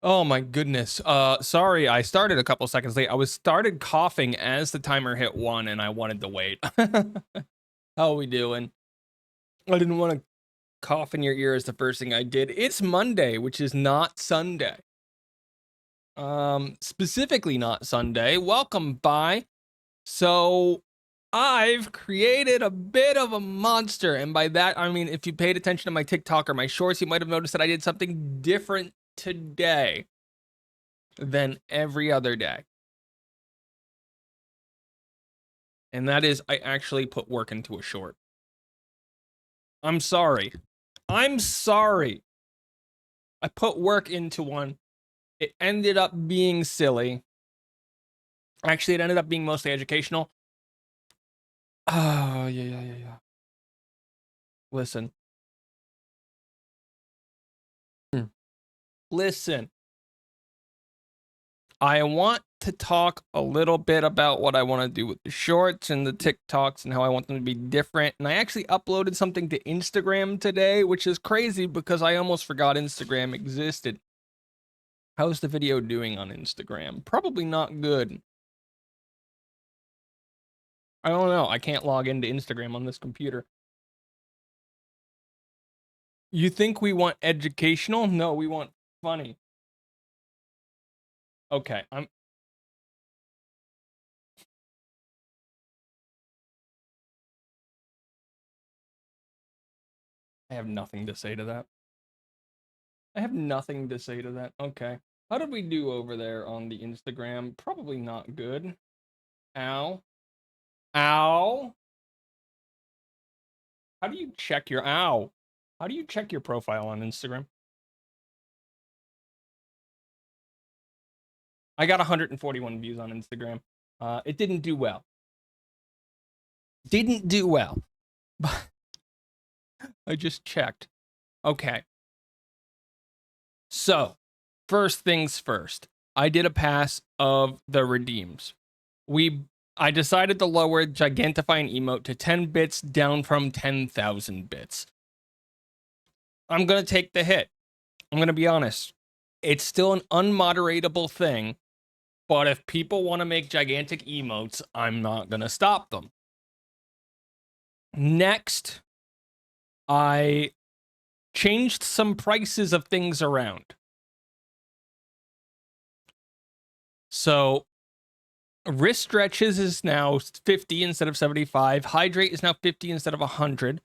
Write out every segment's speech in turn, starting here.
Oh my goodness. Sorry, I started a couple seconds late. I was started coughing as the timer hit 1 and I wanted to wait. How are we doing? I didn't want to cough in your ear as the first thing I did. It's Monday, which is not Sunday. Specifically not Sunday. Welcome by. So I've created a bit of a monster, and by that I mean if you paid attention to my TikTok or my shorts, you might have noticed that I did something different today than every other day. And that is I actually put work into a short. I'm sorry. I'm sorry. I put work into one. It ended up being silly. Actually, it ended up being mostly educational. Oh, yeah. Listen. Listen. I want to talk a little bit about what I want to do with the shorts and the TikToks and how I want them to be different. And I actually uploaded something to Instagram today, which is crazy because I almost forgot Instagram existed. How's the video doing on Instagram? Probably not good. I don't know. I can't log into Instagram on this computer. You think we want educational? No, we want funny. Okay, I have nothing to say to that. I have nothing to say to that. Okay. How did we do over there on the Instagram? Probably not good. Ow. Ow. How do you check your ow? How do you check your profile on Instagram? I got 141 views on Instagram. It didn't do well. Didn't do well. I just checked. Okay. So, first things first. I did a pass of the redeems. I decided to lower Gigantifying emote to 10 bits down from 10,000 bits. I'm going to take the hit. I'm going to be honest. It's still an unmoderatable thing, but if people want to make gigantic emotes, I'm not going to stop them. Next, I changed some prices of things around. So, wrist stretches is now 50 instead of 75. Hydrate is now 50 instead of 100.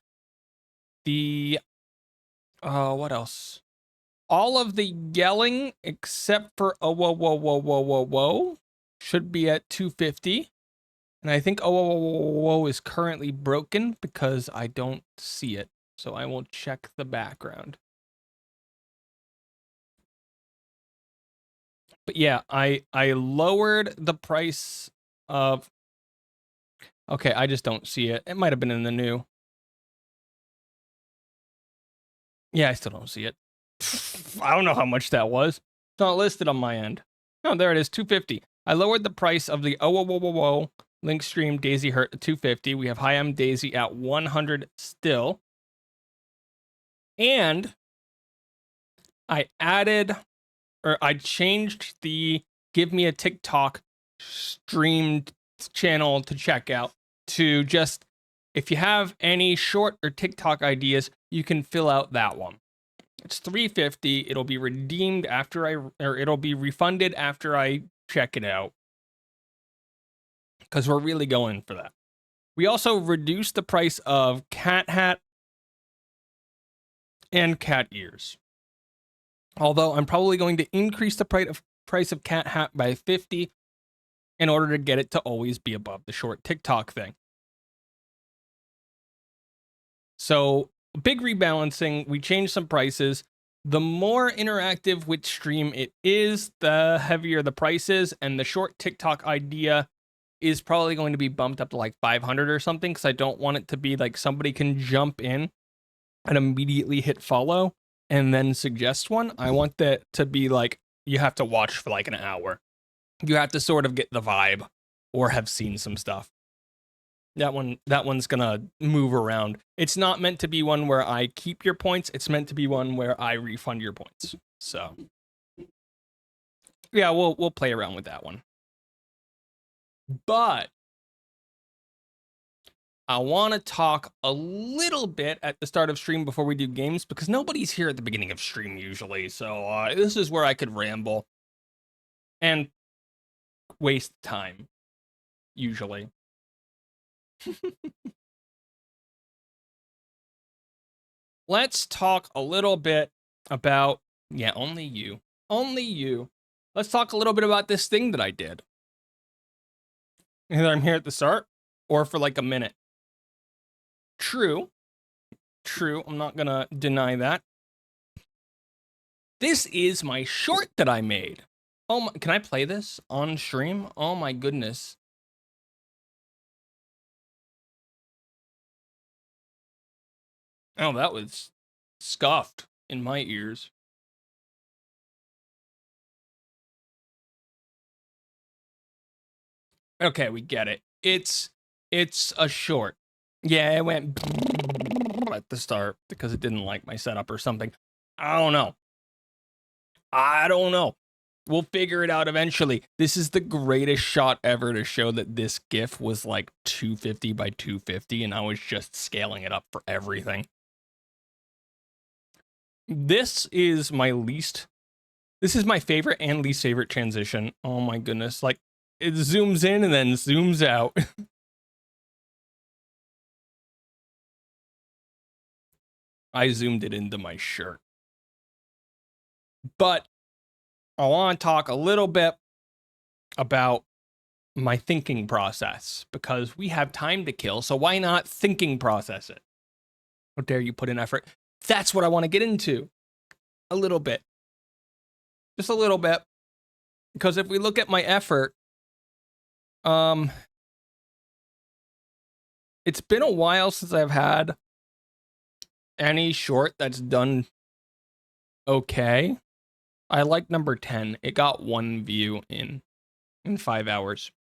The what else? All of the yelling except for whoa should be at 250. And I think whoa is currently broken because I don't see it. So I will check the background. But yeah, I lowered the price of. Okay, I just don't see it. It might have been in the new. Yeah, I still don't see it. I don't know how much that was. It's not listed on my end. Oh, there it is, 250. I lowered the price of the Link Stream Daisy Hurt to 250. We have Hi I'm Daisy at 100 still. And I changed the Give Me a TikTok streamed channel to check out to just, if you have any short or TikTok ideas, you can fill out that one. It's 350. It'll be redeemed it'll be refunded after I check it out. Because we're really going for that. We also reduced the price of cat hat and cat ears. Although I'm probably going to increase the price of cat hat by 50 in order to get it to always be above the short TikTok thing. So, big rebalancing. We changed some prices. The more interactive with stream it is, the heavier the price is, and the short TikTok idea is probably going to be bumped up to like 500 or something, because I don't want it to be like somebody can jump in and immediately hit follow and then suggest one. I want that to be like, you have to watch for like an hour. You have to sort of get the vibe or have seen some stuff. That one's gonna move around. It's not meant to be one where I keep your points. It's meant to be one where I refund your points. So Yeah, we'll play around with that one. But I want to talk a little bit at the start of stream before we do games, because nobody's here at the beginning of stream usually. So this is where I could ramble and waste time, usually. Let's talk a little bit about, yeah, only you. Let's talk a little bit about this thing that I did. Either I'm here at the start or for like a minute. True. I'm not gonna deny that. This is my short that I made. Oh my, can I play this on stream? Oh my goodness. Oh, that was scuffed in my ears. Okay, we get it. It's a short. Yeah, it went at the start because it didn't like my setup or something. I don't know. We'll figure it out eventually. This is the greatest shot ever to show that this GIF was like 250 by 250, and I was just scaling it up for everything. This is my favorite and least favorite transition. Oh my goodness. Like, it zooms in and then zooms out. I zoomed it into my shirt. But I want to talk a little bit about my thinking process, because we have time to kill, so why not thinking process it? How dare you put in effort? That's what I want to get into. A little bit. Just a little bit. Because if we look at my effort, it's been a while since I've had any short that's done okay. I like number 10. It got 1 view in 5 hours.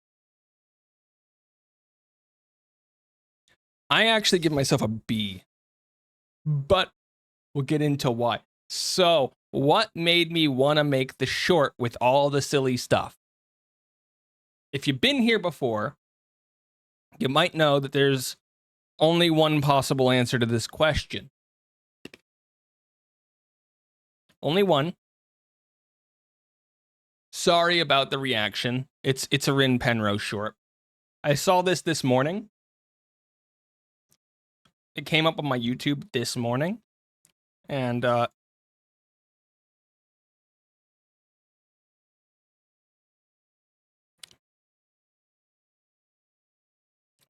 I actually give myself a B, but we'll get into why. So, what made me want to make the short with all the silly stuff? If you've been here before, you might know that there's only one possible answer to this question. Only one. Sorry about the reaction. It's a Rin Penrose short. I saw this morning. It came up on my YouTube this morning. And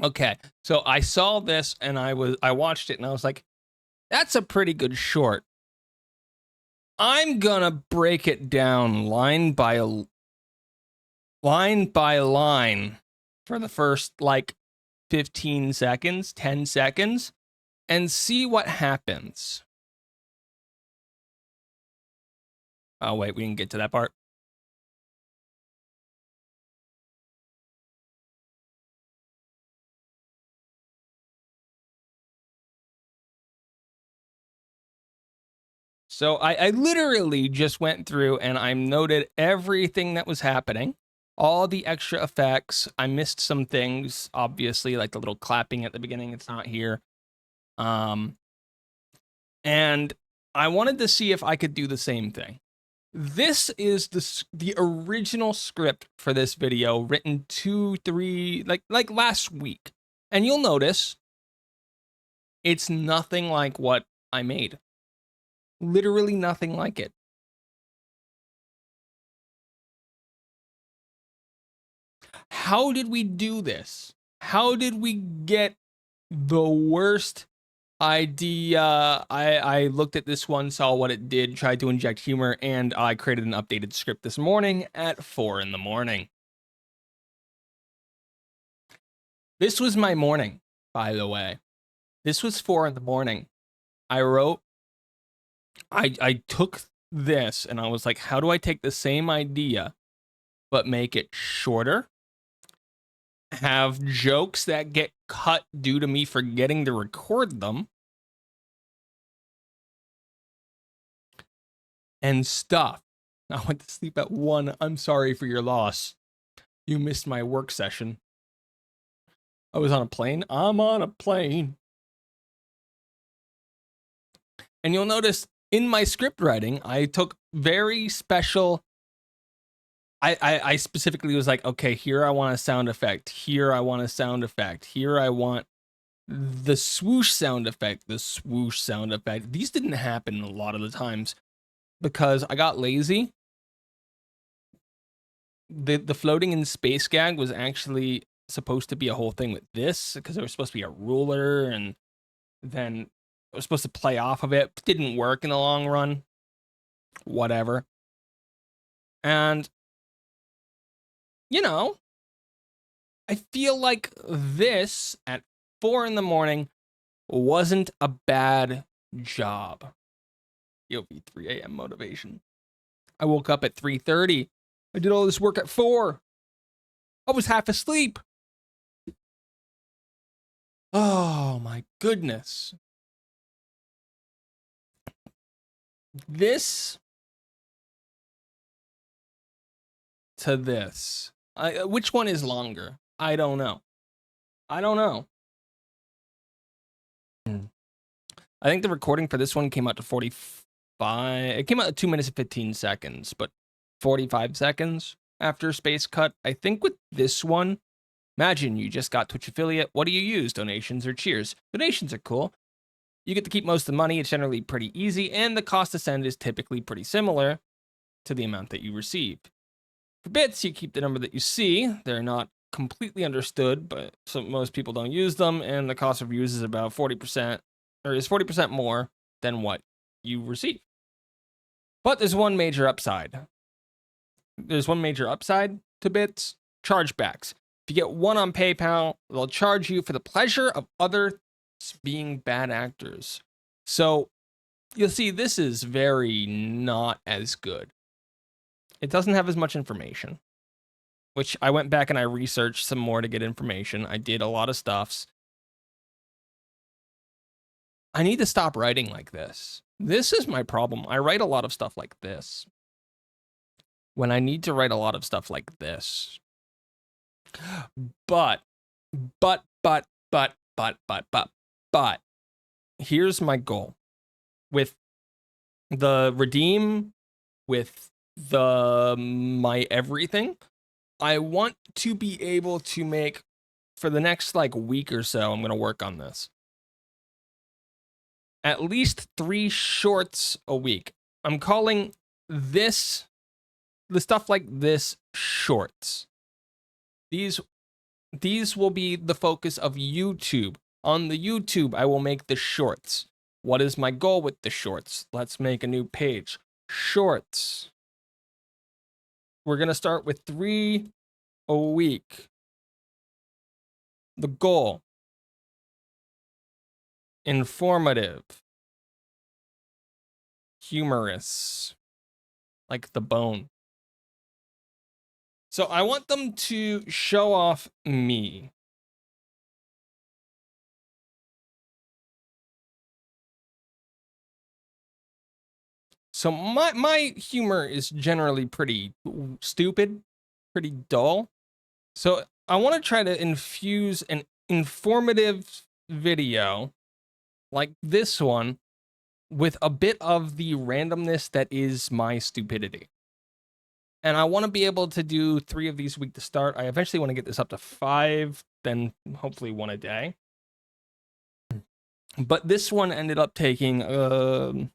okay, so I saw this and I watched it and I was like, that's a pretty good short. I'm gonna break it down line by line for the first like 15 seconds, 10 seconds, and see what happens. Oh wait, we didn't get to that part. So I literally just went through and I noted everything that was happening, all the extra effects. I missed some things, obviously, like the little clapping at the beginning. It's not here. And I wanted to see if I could do the same thing. This is the original script for this video, written 2-3 like last week. And you'll notice it's nothing like what I made. Literally nothing like it. How did we do this? How did we get the worst idea? I looked at this one, saw what it did, tried to inject humor, and I created an updated script this morning at 4 in the morning. This was my morning, by the way. This was 4 in the morning. I took this and I was like, how do I take the same idea but make it shorter? Have jokes that get cut due to me forgetting to record them, and stuff. I went to sleep at 1. I'm sorry for your loss. You missed my work session. I was on a plane. I'm on a plane. And you'll notice in my script writing, I took very special. I specifically was like, okay, here I want a sound effect. Here I want a sound effect. Here I want the swoosh sound effect. The swoosh sound effect. These didn't happen a lot of the times because I got lazy. The floating in space gag was actually supposed to be a whole thing with this because there was supposed to be a ruler, and then I was supposed to play off of it. Didn't work in the long run. Whatever. And you know, I feel like this at 4 in the morning wasn't a bad job. You'll be 3 a.m. motivation. I woke up at 3:30. I did all this work at 4. I was half asleep. Oh my goodness. This to this. Which one is longer? I don't know. I think the recording for this one came out to 45. It came out at 2 minutes and 15 seconds, but 45 seconds after space cut. I think with this one, imagine you just got Twitch affiliate. What do you use? Donations or cheers? Donations are cool. You get to keep most of the money. It's generally pretty easy, and the cost to send is typically pretty similar to the amount that you receive. For bits, you keep the number that you see. They're not completely understood, but most people don't use them, and the cost of views is about 40%, or is 40% more than what you receive. But there's one major upside. There's one major upside to bits: chargebacks. If you get one on PayPal, they'll charge you for the pleasure of others being bad actors. So you'll see this is very not as good. It doesn't have as much information, which I went back and I researched some more to get information. I did a lot of stuffs. I need to stop writing like this. This is my problem. I write a lot of stuff like this when I need to write a lot of stuff like this. But, here's my goal with the redeem, with the my everything. I want to be able to make, for the next like week or so, I'm going to work on this, at least 3 shorts a week. I'm calling this, the stuff like this, shorts. These will be the focus of YouTube. On the YouTube, I will make the shorts. What is my goal with the shorts? Let's make a new page. Shorts. We're going to start with 3 a week. The goal: informative, humorous, like the bone. So I want them to show off me. So my humor is generally pretty stupid, pretty dull. So I want to try to infuse an informative video like this one with a bit of the randomness that is my stupidity. And I want to be able to do 3 of these a week to start. I eventually want to get this up to 5, then hopefully 1 a day. But this one ended up taking an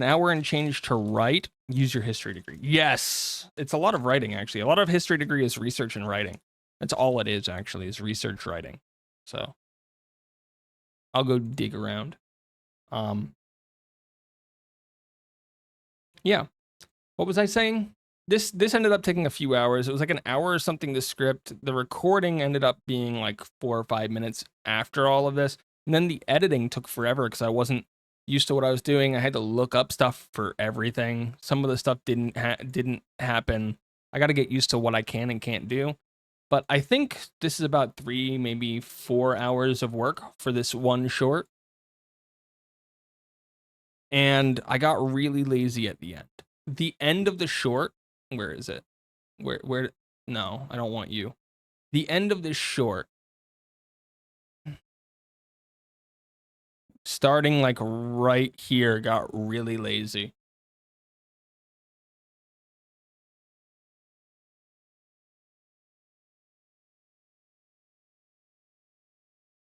hour and change to write. Use your history degree. Yes, it's a lot of writing, actually. A lot of history degree is research and writing. That's all it is, actually, is research writing. So I'll go dig around. Yeah. What was I saying? This ended up taking a few hours. It was like an hour or something to script. The recording ended up being like 4 or 5 minutes after all of this. And then the editing took forever because I wasn't used to what I was doing. I had to look up stuff for everything. Some of the stuff didn't happen. I got to get used to what I can and can't do. But I think this is about 3, maybe 4 hours of work for this one short. And I got really lazy at the end. the end of the short, where is it? Where, no, I don't want you. The end of this short, starting like right here, got really lazy.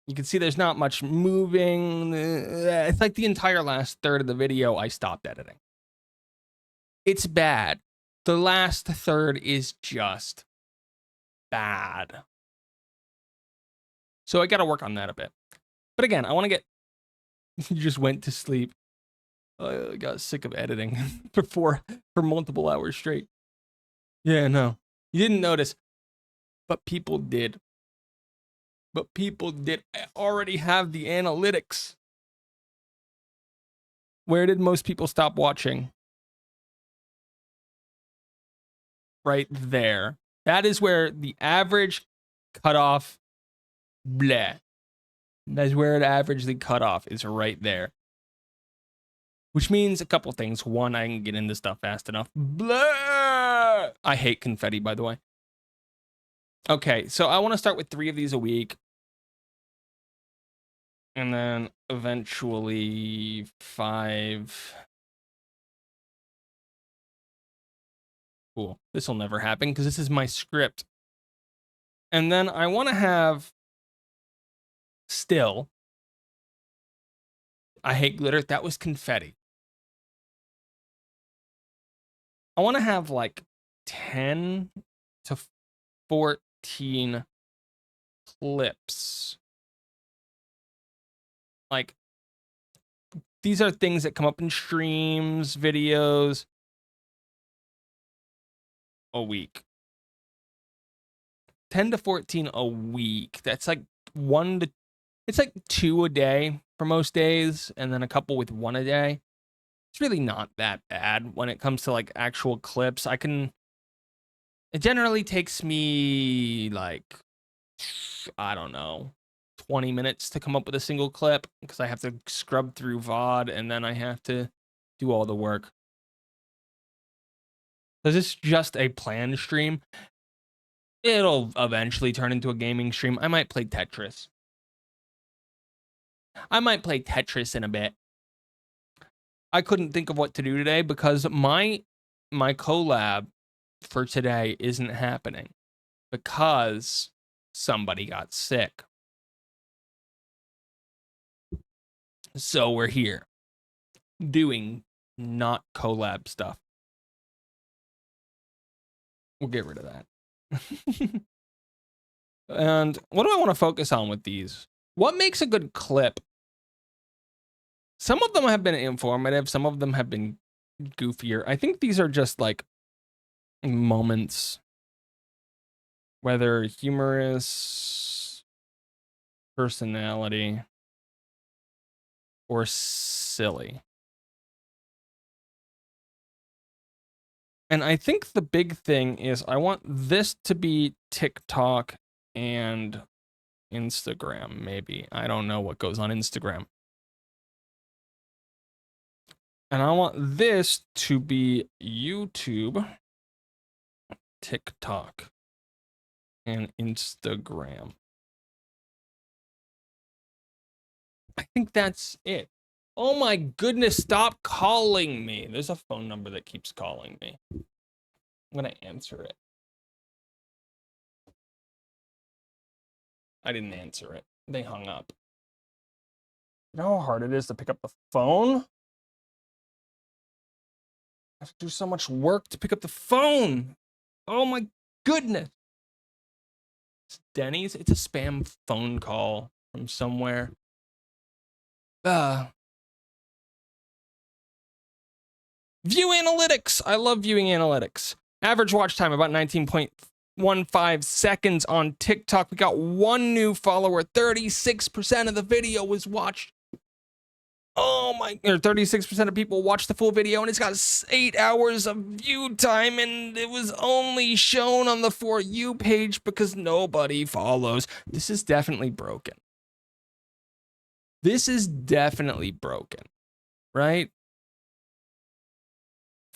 You can see there's not much moving. It's like the entire last third of the video, I stopped editing. It's bad. The last third is just bad. So I got to work on that a bit. But again, I want to get... You just went to sleep. I got sick of editing for multiple hours straight. Yeah, no. You didn't notice. But people did. But people did. I already have the analytics. Where did most people stop watching? Right there. That is where the average cutoff, bleh. That's where it averagely cut off, is right there. Which means a couple things. One, I can get into stuff fast enough. Blah! I hate confetti, by the way. Okay, so I want to start with 3 of these a week. And then eventually 5. Cool. This will never happen because this is my script. And then I want to have still. I hate glitter. That was confetti. I want to have like 10 to 14 clips. Like, these are things that come up in streams, videos, a week. 10 to 14 a week. That's like it's like 2 a day for most days, and then a couple with 1 a day. It's really not that bad when it comes to like actual clips. It generally takes me like, I don't know, 20 minutes to come up with a single clip because I have to scrub through VOD and then I have to do all the work. Is this just a planned stream? It'll eventually turn into a gaming stream. I might play Tetris. In a bit. I couldn't think of what to do today because my collab for today isn't happening because somebody got sick. So we're here doing not collab stuff. We'll get rid of that. And what do I want to focus on with these? What makes a good clip? Some of them have been informative. Some of them have been goofier. I think these are just like moments, whether humorous, personality, or silly. And I think the big thing is I want this to be TikTok and Instagram, maybe. I don't know what goes on Instagram. And I want this to be YouTube, TikTok, and Instagram. I think that's it. Oh my goodness, stop calling me. There's a phone number that keeps calling me. I'm gonna answer it. I didn't answer it. They hung up. You know how hard it is to pick up the phone? I have to do so much work to pick up the phone. Oh my goodness. It's Denny's. It's a spam phone call from somewhere. View analytics. I love viewing analytics. Average watch time about 19.15 seconds on TikTok. We got 1 new follower. 36% of the video was watched. Oh my, or 36% of people watched the full video, and it's got 8 hours of view time, and it was only shown on the For You page because nobody follows. This is definitely broken. This is definitely broken, right?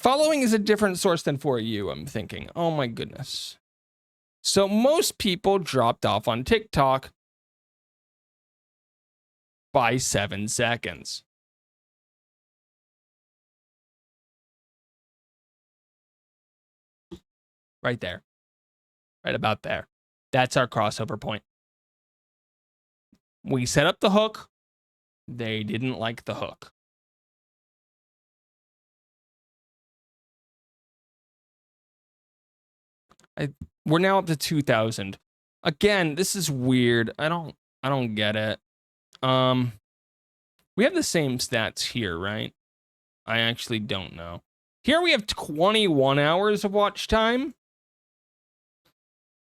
Following is a different source than For You, I'm thinking. Oh my goodness. So most people dropped off on TikTok by 7 seconds. Right there. Right about there. That's our crossover point. We set up the hook. They didn't like the hook. We're now up to 2,000. Again, this is weird. I don't get it. We have the same stats here, right? I actually don't know. Here we have 21 hours of watch time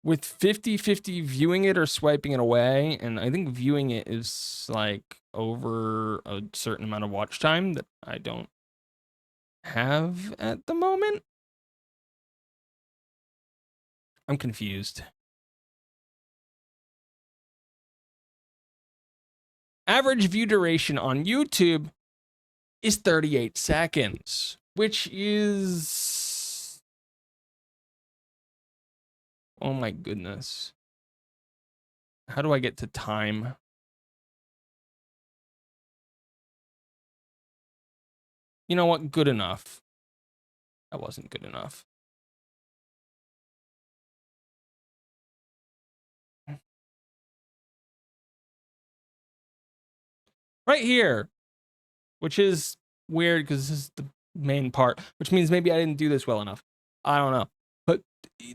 with 50-50 viewing it or swiping it away. And I think viewing it is like over a certain amount of watch time that I don't have at the moment. I'm confused. Average view duration on YouTube is 38 seconds, which is... Oh my goodness. How do I get to time? You know what? Good enough. That wasn't good enough. Right here, which is weird because this is the main part, which means maybe I didn't do this well enough. I don't know. But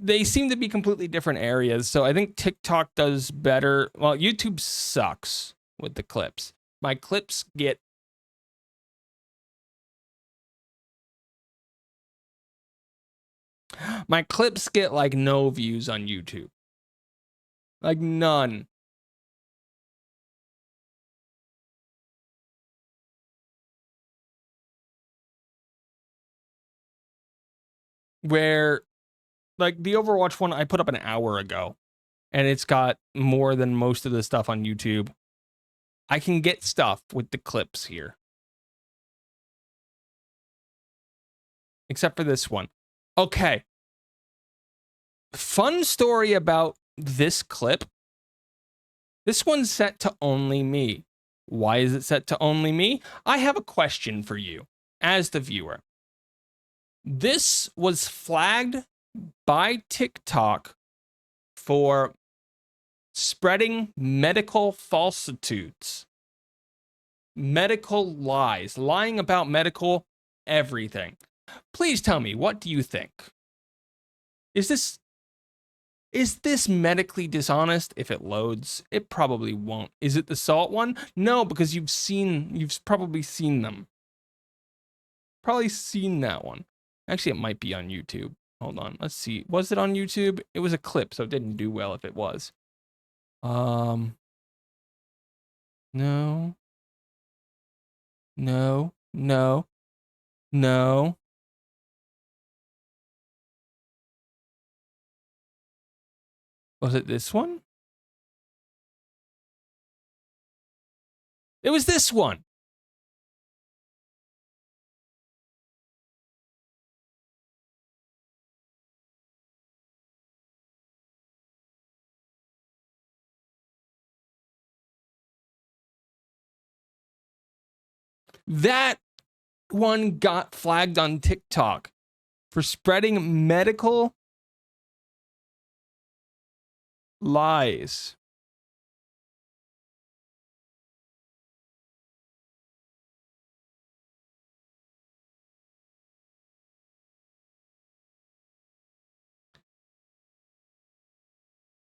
they seem to be completely different areas. So I think TikTok does better. Well, YouTube sucks with the clips. My clips get... My clips get like no views on YouTube. Like none. Where like the Overwatch one I put up an hour ago and it's got more than most of the stuff on YouTube. I can get stuff with the clips here. Except for this one. Okay. Fun story about this clip. This one's set to only me. Why is it set to only me? I have a question for you as the viewer. This was flagged by TikTok for spreading medical falsitudes, medical lies, lying about medical everything. Please tell me, what do you think? Is this medically dishonest? If it loads, it probably won't. Is it the salt one? No, because you've probably seen them. Probably seen that one. Actually, it might be on YouTube. Hold on, let's see. Was it on YouTube? It was a clip, so it didn't do well if it was. No. No. No. No. Was it this one? It was this one. That one got flagged on TikTok for spreading medical lies.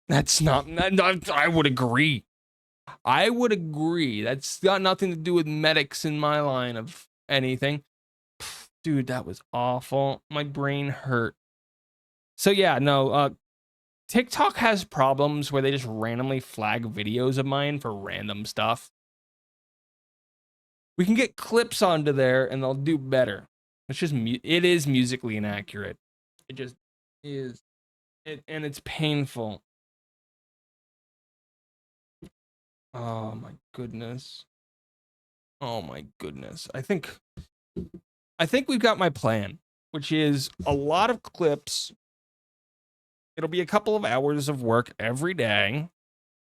That's not, I would agree. I would agree. That's got nothing to do with medics in my line of anything. Dude, that was awful. My brain hurt. So yeah, no, TikTok has problems where they just randomly flag videos of mine for random stuff. We can get clips onto there and they'll do better. It's just, it is musically inaccurate. It just is. And it's painful. Oh my goodness. Oh my goodness. I think we've got my plan. which is a lot of clips. It'll be a couple of hours of work every day,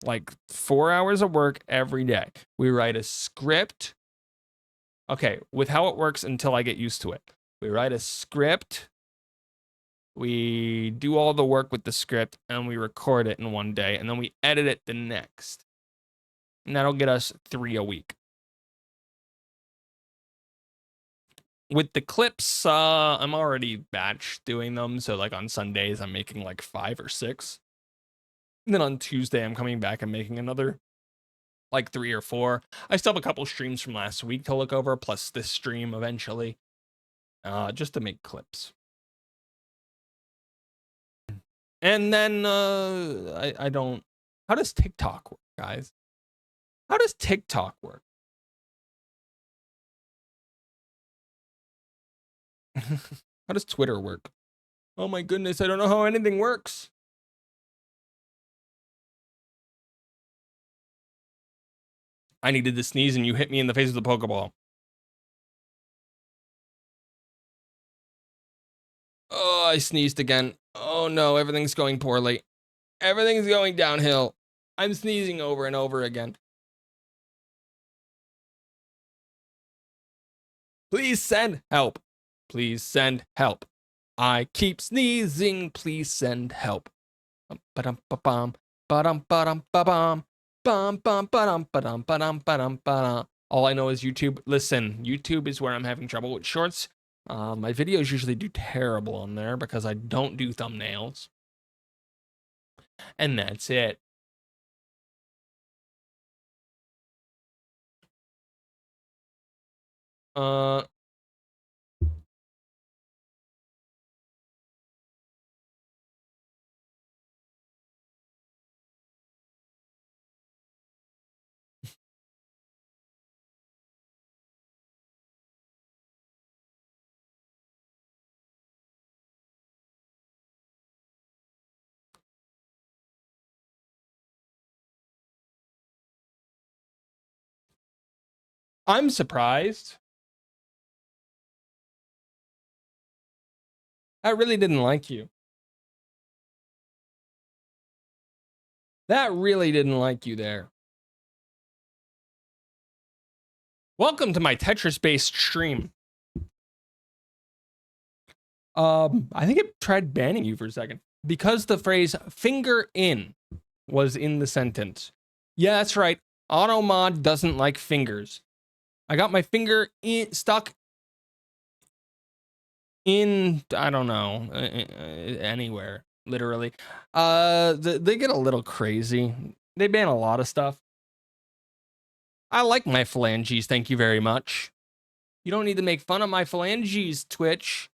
like 4 hours of work every day. We write a script. Okay, with how it works until I get used to it. We write a script. We do all the work with the script and we record it in one day and then we edit it the next. And that'll get us 3 a week. With the clips, I'm already batch doing them. So like on Sundays, I'm making like 5 or 6. And then on Tuesday, I'm coming back and making another like 3 or 4. I still have a couple streams from last week to look over, plus this stream eventually, just to make clips. And then I don't. How does TikTok work, guys? How does TikTok work? How does Twitter work? Oh my goodness, I don't know how anything works. I needed to sneeze and you hit me in the face with a Pokeball. Oh, I sneezed again. Oh no, everything's going poorly. Everything's going downhill. I'm sneezing over and over again. Please send help. Please send help. I keep sneezing. Please send help. Ba-dum-ba-bum. Ba-dum-ba-dum-ba-bum. Bum-bum-ba-dum-ba-dum-ba-dum-ba-dum-ba-dum. All I know is YouTube. Listen, YouTube is where I'm having trouble with shorts. My videos usually do terrible on there because I don't do thumbnails. And that's it. I'm surprised. I really didn't like you. That really didn't like you there. Welcome to my Tetris-based stream. I think it tried banning you for a second because the phrase "finger in" was in the sentence. Yeah, that's right. AutoMod doesn't like fingers. I got my finger stuck in, I don't know, anywhere, literally. They get a little crazy. They ban a lot of stuff. I like my phalanges, thank you very much. You don't need to make fun of my phalanges, Twitch.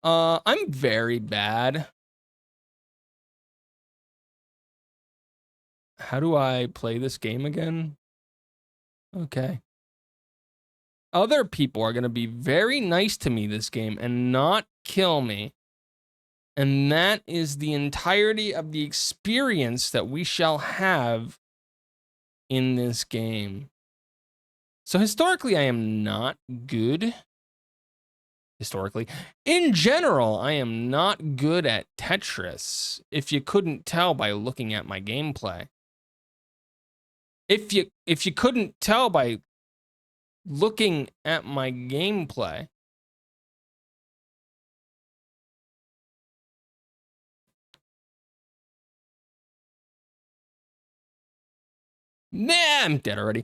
I'm very bad. How do I play this game again? Okay. Other people are going to be very nice to me this game and not kill me. And that is the entirety of the experience that we shall have in this game. So historically, I am not good. Historically. In general, I am not good at Tetris, if you couldn't tell by looking at my gameplay. If you couldn't tell by looking at my gameplay. Nah, I'm dead already.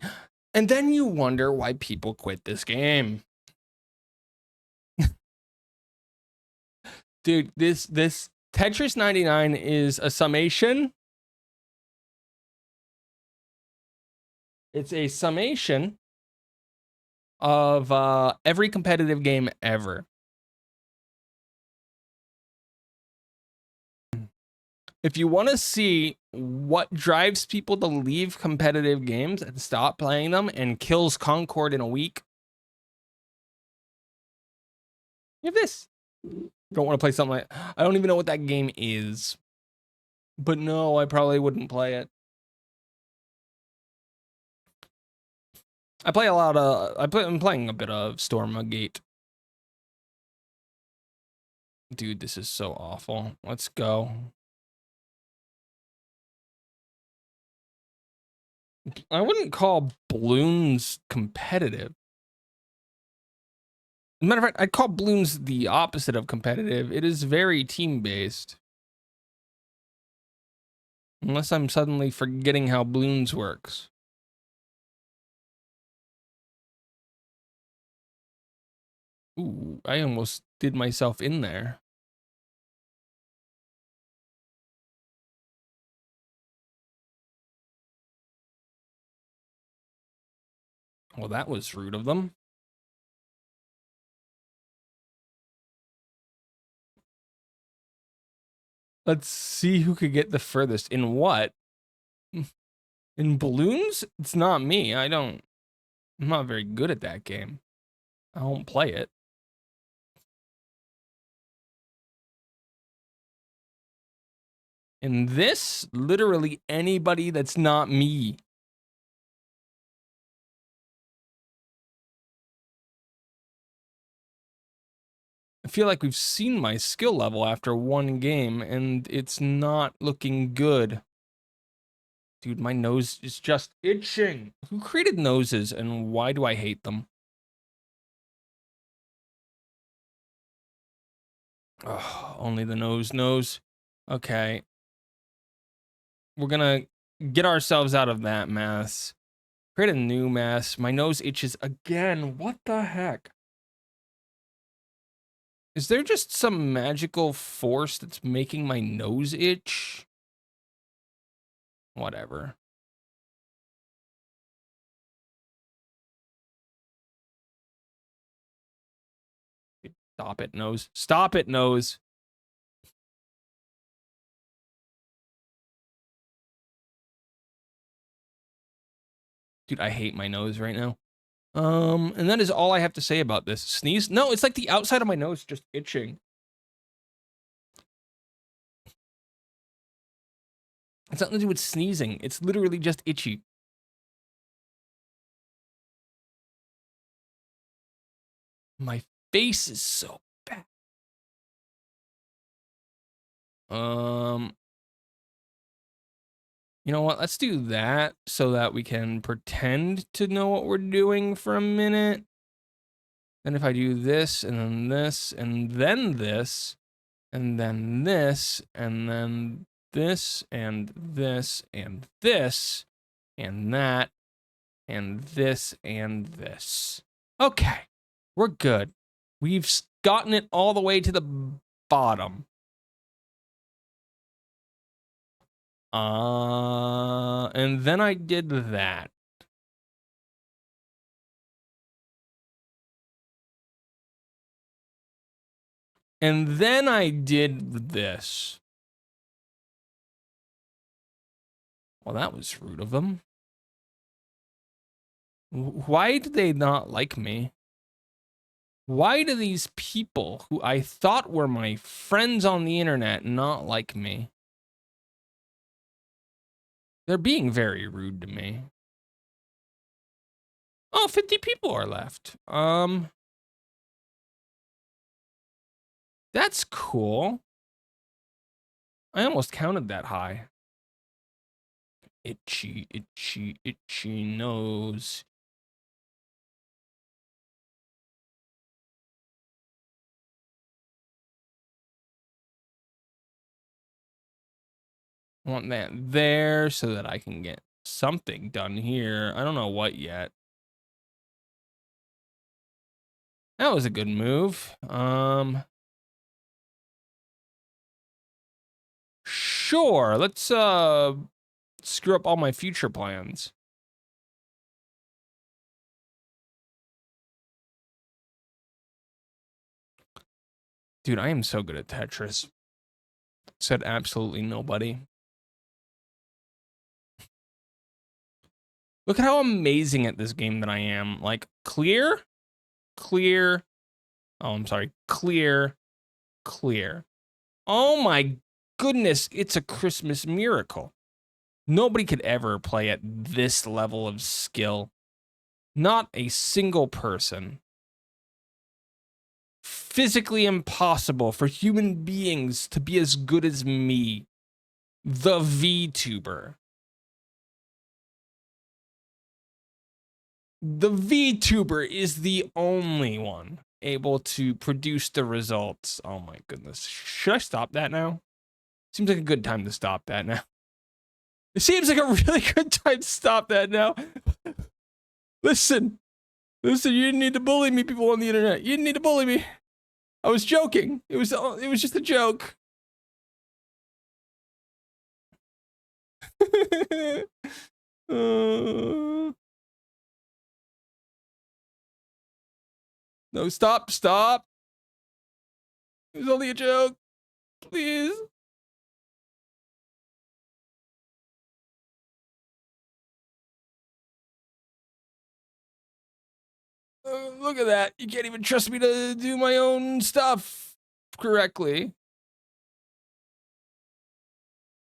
And then you wonder why people quit this game. Dude, this Tetris 99 is a summation. It's a summation of every competitive game ever. If you want to see what drives people to leave competitive games and stop playing them and kills Concord in a week, you have this. Don't want to play something like, I don't even know what that game is. But no, I probably wouldn't play it. I play a lot of, I'm playing a bit of Stormgate. Dude, this is so awful. Let's go. I wouldn't call Bloons competitive. As a matter of fact, I'd call Bloons the opposite of competitive. It is very team-based. Unless I'm suddenly forgetting how Bloons works. Ooh, I almost did myself in there. Well, that was rude of them. Let's see who could get the furthest. In what? In balloons? It's not me. I'm not very good at that game. I won't play it. In this, literally anybody that's not me. I feel like we've seen my skill level after one game, and it's not looking good. Dude, my nose is just itching. Who created noses, and why do I hate them? Oh, only the nose knows. Okay. We're gonna get ourselves out of that mess. Create a new mess. My nose itches again. What the heck? Is there just some magical force that's making my nose itch? Whatever. Stop it, nose. Stop it, nose. Dude, I hate my nose right now. And that is all I have to say about this. Sneeze? No, it's like the outside of my nose just itching. It's nothing to do with sneezing. It's literally just itchy. My face is so bad. You know what? Let's do that so that we can pretend to know what we're doing for a minute. And if I do this, and then this, and then this, and then this, and then this, and this, and this, and that, and this, and this. Okay, we're good. We've gotten it all the way to the bottom. And then I did that. And then I did this. Well, that was rude of them. Why do they not like me? Why do these people who I thought were my friends on the internet not like me? They're being very rude to me. Oh, 50 people are left. That's cool. I almost counted that high. Itchy, itchy, itchy nose. I want that there so that I can get something done here. I don't know what yet. That was a good move. Sure, let's screw up all my future plans. Dude, I am so good at Tetris. Said absolutely nobody. Look at how amazing at this game that I am. Like, clear, clear. Oh, I'm sorry. Clear, clear. Oh my goodness, it's a Christmas miracle. Nobody could ever play at this level of skill. Not a single person. physically impossible for human beings to be as good as me, the VTuber. The VTuber is the only one able to produce the results. Oh my goodness. Should I stop that now? Seems like a good time to stop that now. It seems like a really good time to stop that now. Listen, you didn't need to bully me, people on the internet. You didn't need to bully me. I was joking. It was just a joke. No, stop. It was only a joke. Please. Look at that. You can't even trust me to do my own stuff correctly.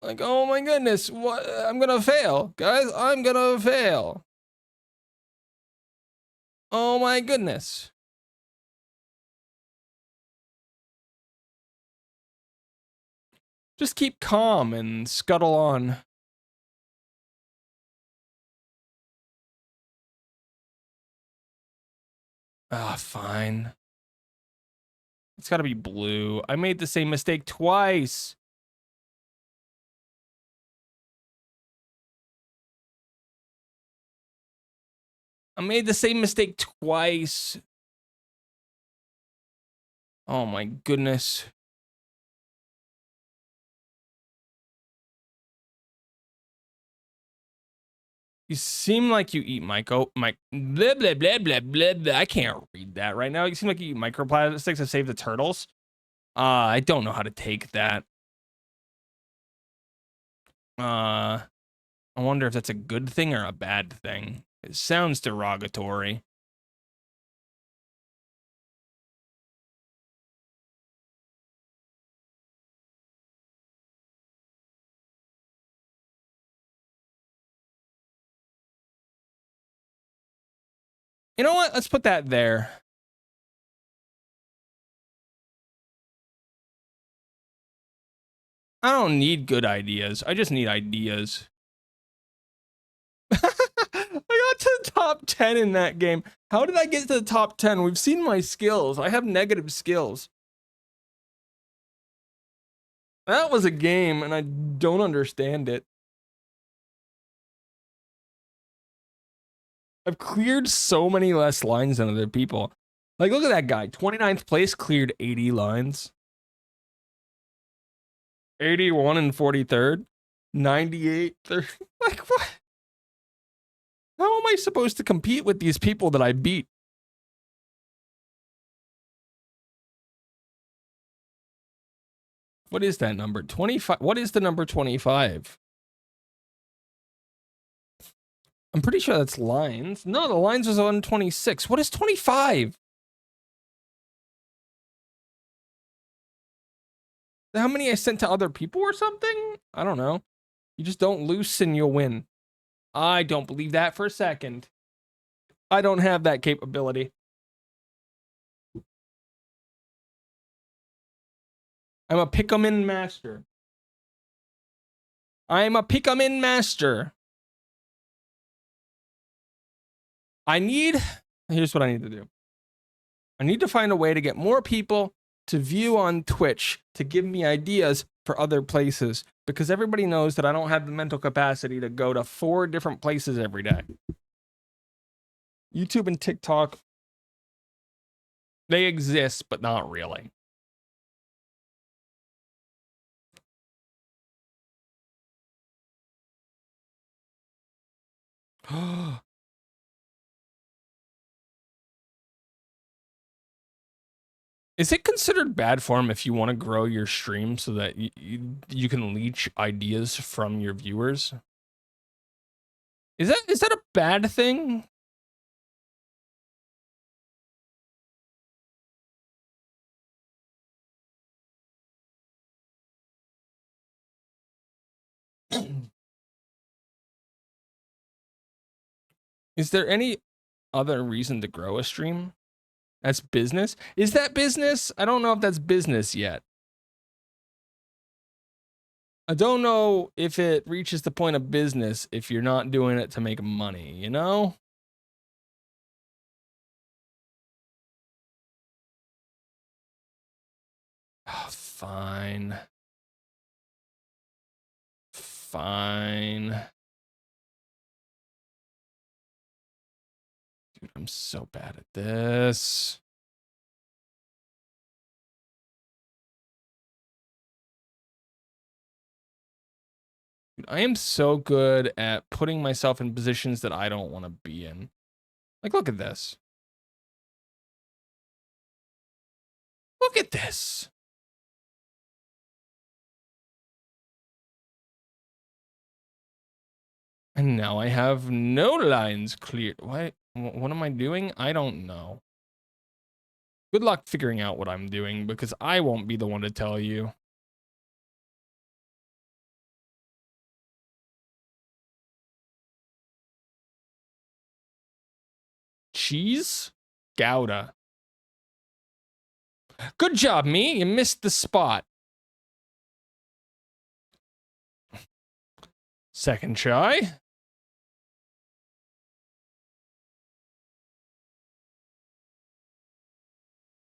Like, oh my goodness, what? I'm gonna fail, guys. I'm gonna fail. Oh my goodness. Just keep calm and scuttle on. Ah, fine. It's gotta be blue. I made the same mistake twice. I made the same mistake twice. Oh my goodness. You seem like you eat blah, blah, blah, blah, blah, blah. I can't read that right now. You seem like you eat microplastics to save the turtles. I don't know how to take that. I wonder if that's a good thing or a bad thing. It sounds derogatory. You know what? Let's put that there. I don't need good ideas. I just need ideas. I got to the top 10 in that game. How did I get to the top 10? We've seen my skills. I have negative skills. That was a game, and I don't understand it. I've cleared so many less lines than other people. Like, look at that guy. 29th place, cleared 80 lines. 81 and 43rd. 98, 30. Like, what? How am I supposed to compete with these people that I beat? What is that number? 25. What is the number 25? I'm pretty sure that's lines. No, the lines was on 26. What is 25? How many I sent to other people or something? I don't know. You just don't loosen, you'll win. I don't believe that for a second. I don't have that capability. I'm a Pikmin master. I'm a Pikmin master. Here's what I need to do. I need to find a way to get more people to view on Twitch to give me ideas for other places, because everybody knows that I don't have the mental capacity to go to 4 different places every day. YouTube and TikTok, they exist, but not really. Is it considered bad form if you want to grow your stream so that you can leech ideas from your viewers? Is that a bad thing? Is there any other reason to grow a stream? That's business? Is that business? I don't know if that's business yet. I don't know if it reaches the point of business if you're not doing it to make money, you know? Oh, fine. Fine. Dude, I'm so bad at this. Dude, I am so good at putting myself in positions that I don't want to be in. Like, look at this. Look at this. And now I have no lines cleared. What am I doing? I don't know. Good luck figuring out what I'm doing because I won't be the one to tell you. Cheese? Gouda. Good job, me. You missed the spot. Second try.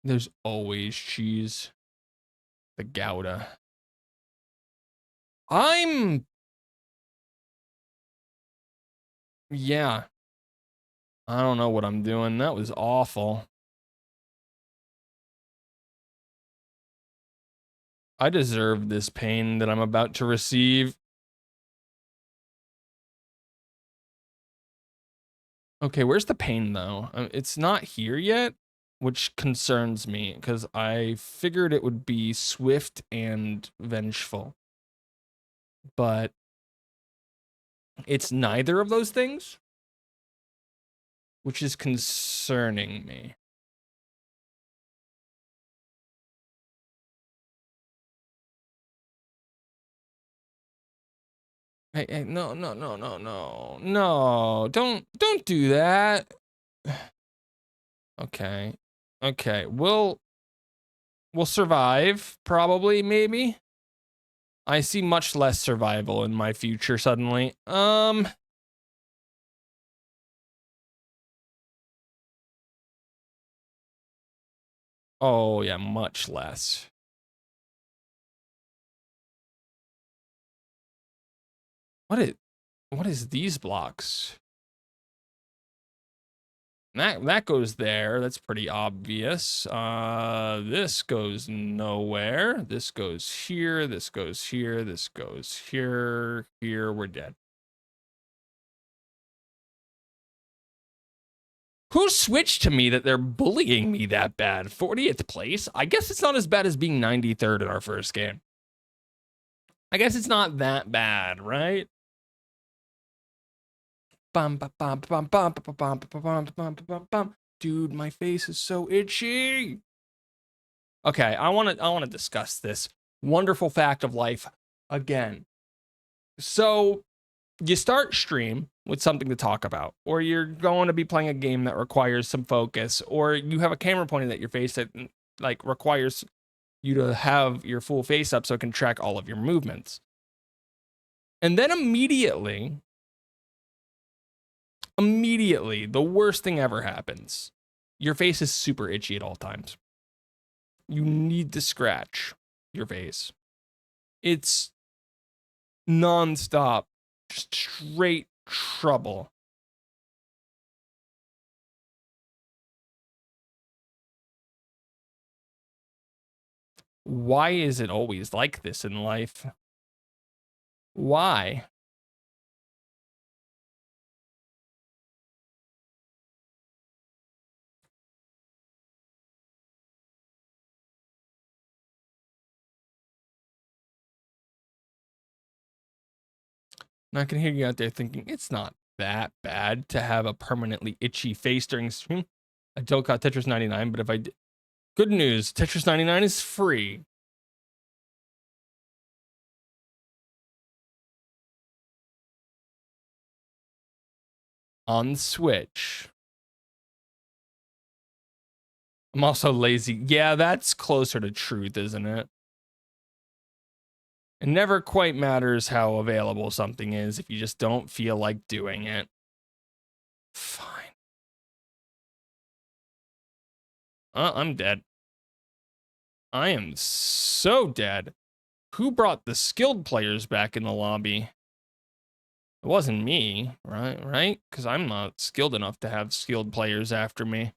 There's always cheese. The Gouda. Yeah. I don't know what I'm doing. That was awful. I deserve this pain that I'm about to receive. Okay, where's the pain though? It's not here yet, which concerns me because I figured it would be swift and vengeful. But it's neither of those things, which is concerning me. Hey, no, no, no, no, no, no! Don't do that. Okay, okay, we'll survive probably, maybe. I see much less survival in my future suddenly. Oh yeah, much less. What is these blocks? That goes there. That's pretty obvious. This goes nowhere. This goes here. This goes here. This goes here. Here, we're dead. Who switched to me that they're bullying me that bad? 40th place? I guess it's not as bad as being 93rd in our first game. I guess it's not that bad, right? Dude, my face is so itchy. Okay, I want to discuss this wonderful fact of life again. So, you start stream with something to talk about, or you're going to be playing a game that requires some focus, or you have a camera pointed at your face that like requires you to have your full face up so it can track all of your movements. And then immediately, the worst thing ever happens. Your face is super itchy at all times. You need to scratch your face. It's nonstop, straight trouble. Why is it always like this in life? Why? And I can hear you out there thinking, it's not that bad to have a permanently itchy face during stream. I don't got Tetris 99, but if I did. Good news, Tetris 99 is free. On Switch. I'm also lazy. Yeah, that's closer to truth, isn't it? It never quite matters how available something is if you just don't feel like doing it. Fine. I'm dead. I am so dead. Who brought the skilled players back in the lobby? It wasn't me, right? Right? Because I'm not skilled enough to have skilled players after me.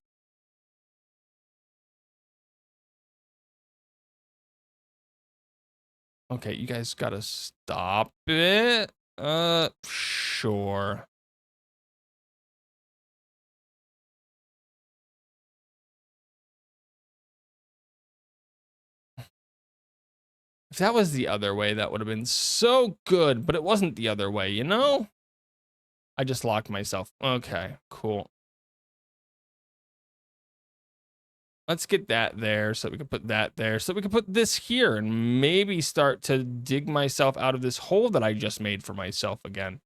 Okay, you guys gotta stop it. Sure. If that was the other way, that would have been so good, but it wasn't the other way, you know? I just locked myself. Okay, cool. Let's get that there so we can put that there so we can put this here and maybe start to dig myself out of this hole that I just made for myself again.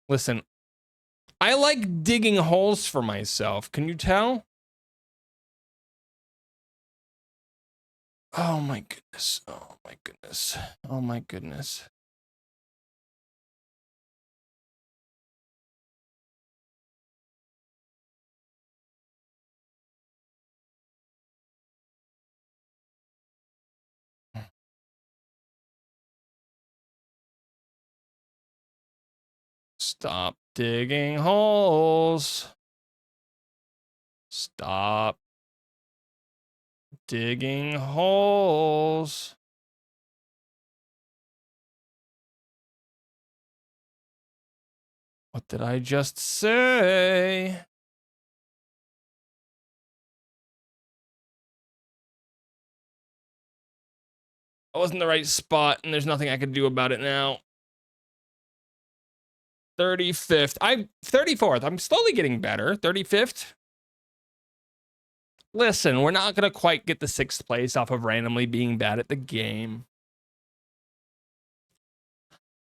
Listen, I like digging holes for myself. Can you tell? Oh my goodness. Oh my goodness. Oh my goodness. Stop digging holes. Stop digging holes. What did I just say? I wasn't in the right spot, and there's nothing I can do about it now. 35th. I'm 34th. I'm slowly getting better. 35th. Listen, we're not going to quite get the 6th place off of randomly being bad at the game.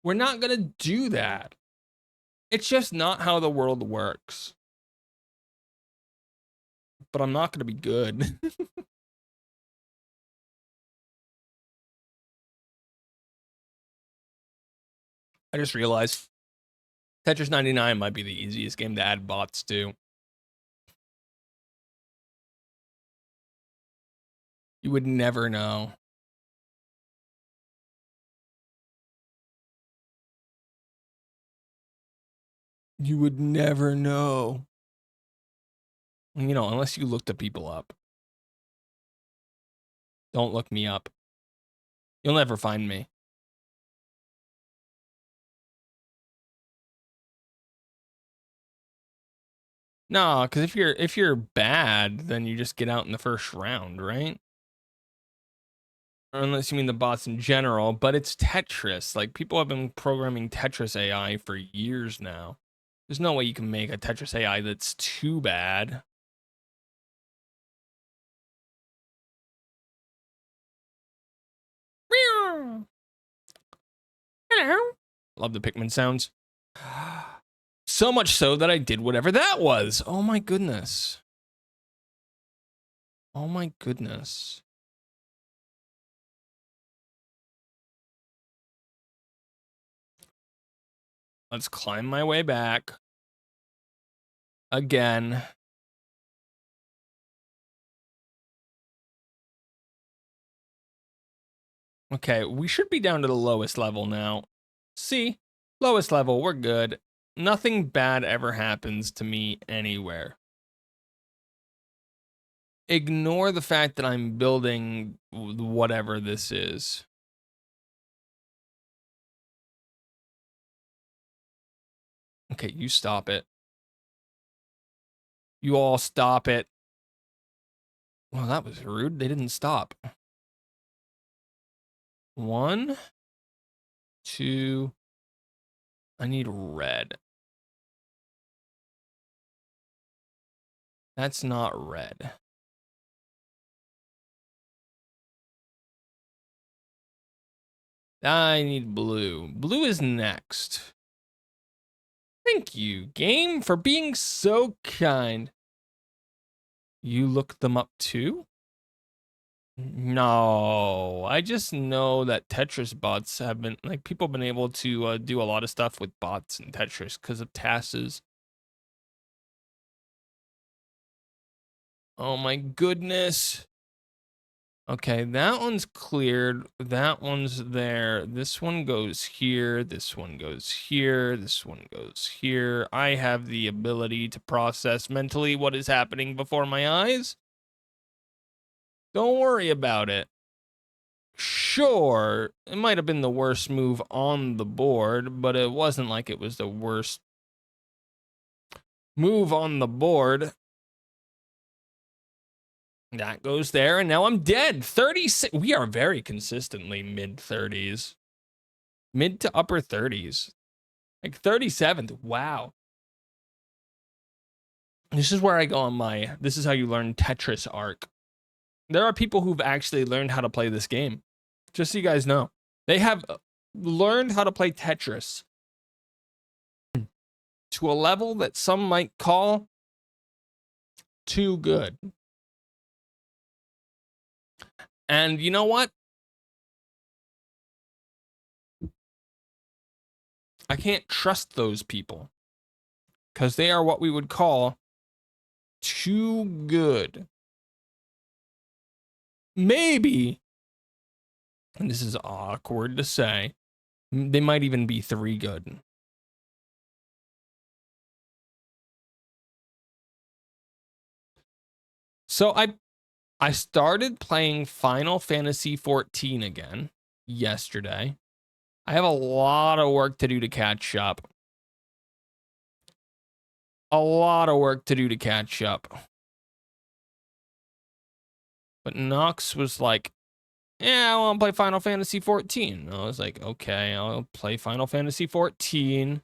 We're not going to do that. It's just not how the world works. But I'm not going to be good. I just realized Tetris 99 might be the easiest game to add bots to. You would never know. You would never know. You know, unless you look the people up. Don't look me up. You'll never find me. No, because if you're bad, then you just get out in the first round, right? Or unless you mean the bots in general, but it's Tetris. Like people have been programming Tetris AI for years now. There's no way you can make a Tetris AI that's too bad. Hello. Love the Pikmin sounds. So much so that I did whatever that was. Oh my goodness. Oh my goodness. Let's climb my way back. Again. Okay, we should be down to the lowest level now. See? Lowest level, we're good. Nothing bad ever happens to me anywhere. Ignore the fact that I'm building whatever this is. Okay, you stop it. You all stop it. Well, that was rude. They didn't stop. 1, 2. I need red. That's not red. I need blue. Blue is next. Thank you, game, for being so kind. You looked them up too? No, I just know that Tetris bots have been, like, people have been able to do a lot of stuff with bots in Tetris because of TASes. Oh my goodness. Okay, that one's cleared. That one's there. This one goes here. This one goes here. This one goes here. I have the ability to process mentally what is happening before my eyes. Don't worry about it. Sure, it might have been the worst move on the board, but it wasn't like it was the worst move on the board. That goes there, and now I'm dead. 36. We are very consistently mid 30s, mid to upper 30s, like 37th. Wow. This is where I go on my, this is how you learn Tetris arc. There are people who've actually learned how to play this game. Just so you guys know, they have learned how to play Tetris to a level that some might call too good. And you know what? I can't trust those people because they are what we would call too good. Maybe, and this is awkward to say, they might even be 3 good. So I started playing Final Fantasy 14 again yesterday. I have a lot of work to do to catch up. A lot of work to do to catch up. But Nox was like, yeah, I want to play Final Fantasy 14. I was like, okay, I'll play Final Fantasy 14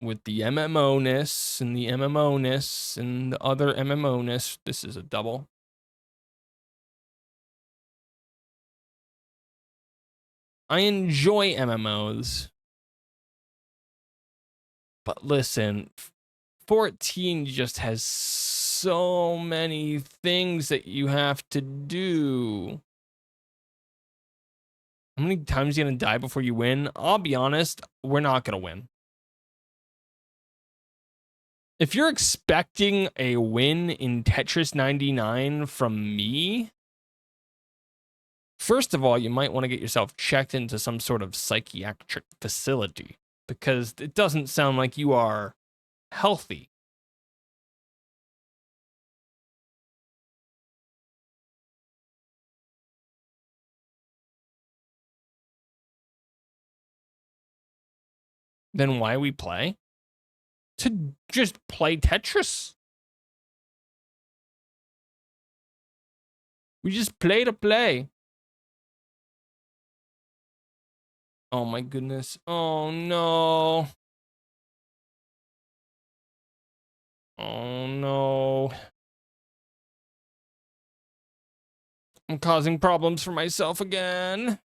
with the MMO-ness and the MMO-ness and the other MMO-ness. This is a double. I enjoy MMOs. But listen, 14 just has so many things that you have to do. How many times are you going to die before you win? I'll be honest, we're not going to win. If you're expecting a win in Tetris 99 from me, first of all, you might want to get yourself checked into some sort of psychiatric facility because it doesn't sound like you are healthy. Then why we play? To just play Tetris. We just play to play. Oh my goodness. Oh no. Oh no. I'm causing problems for myself again.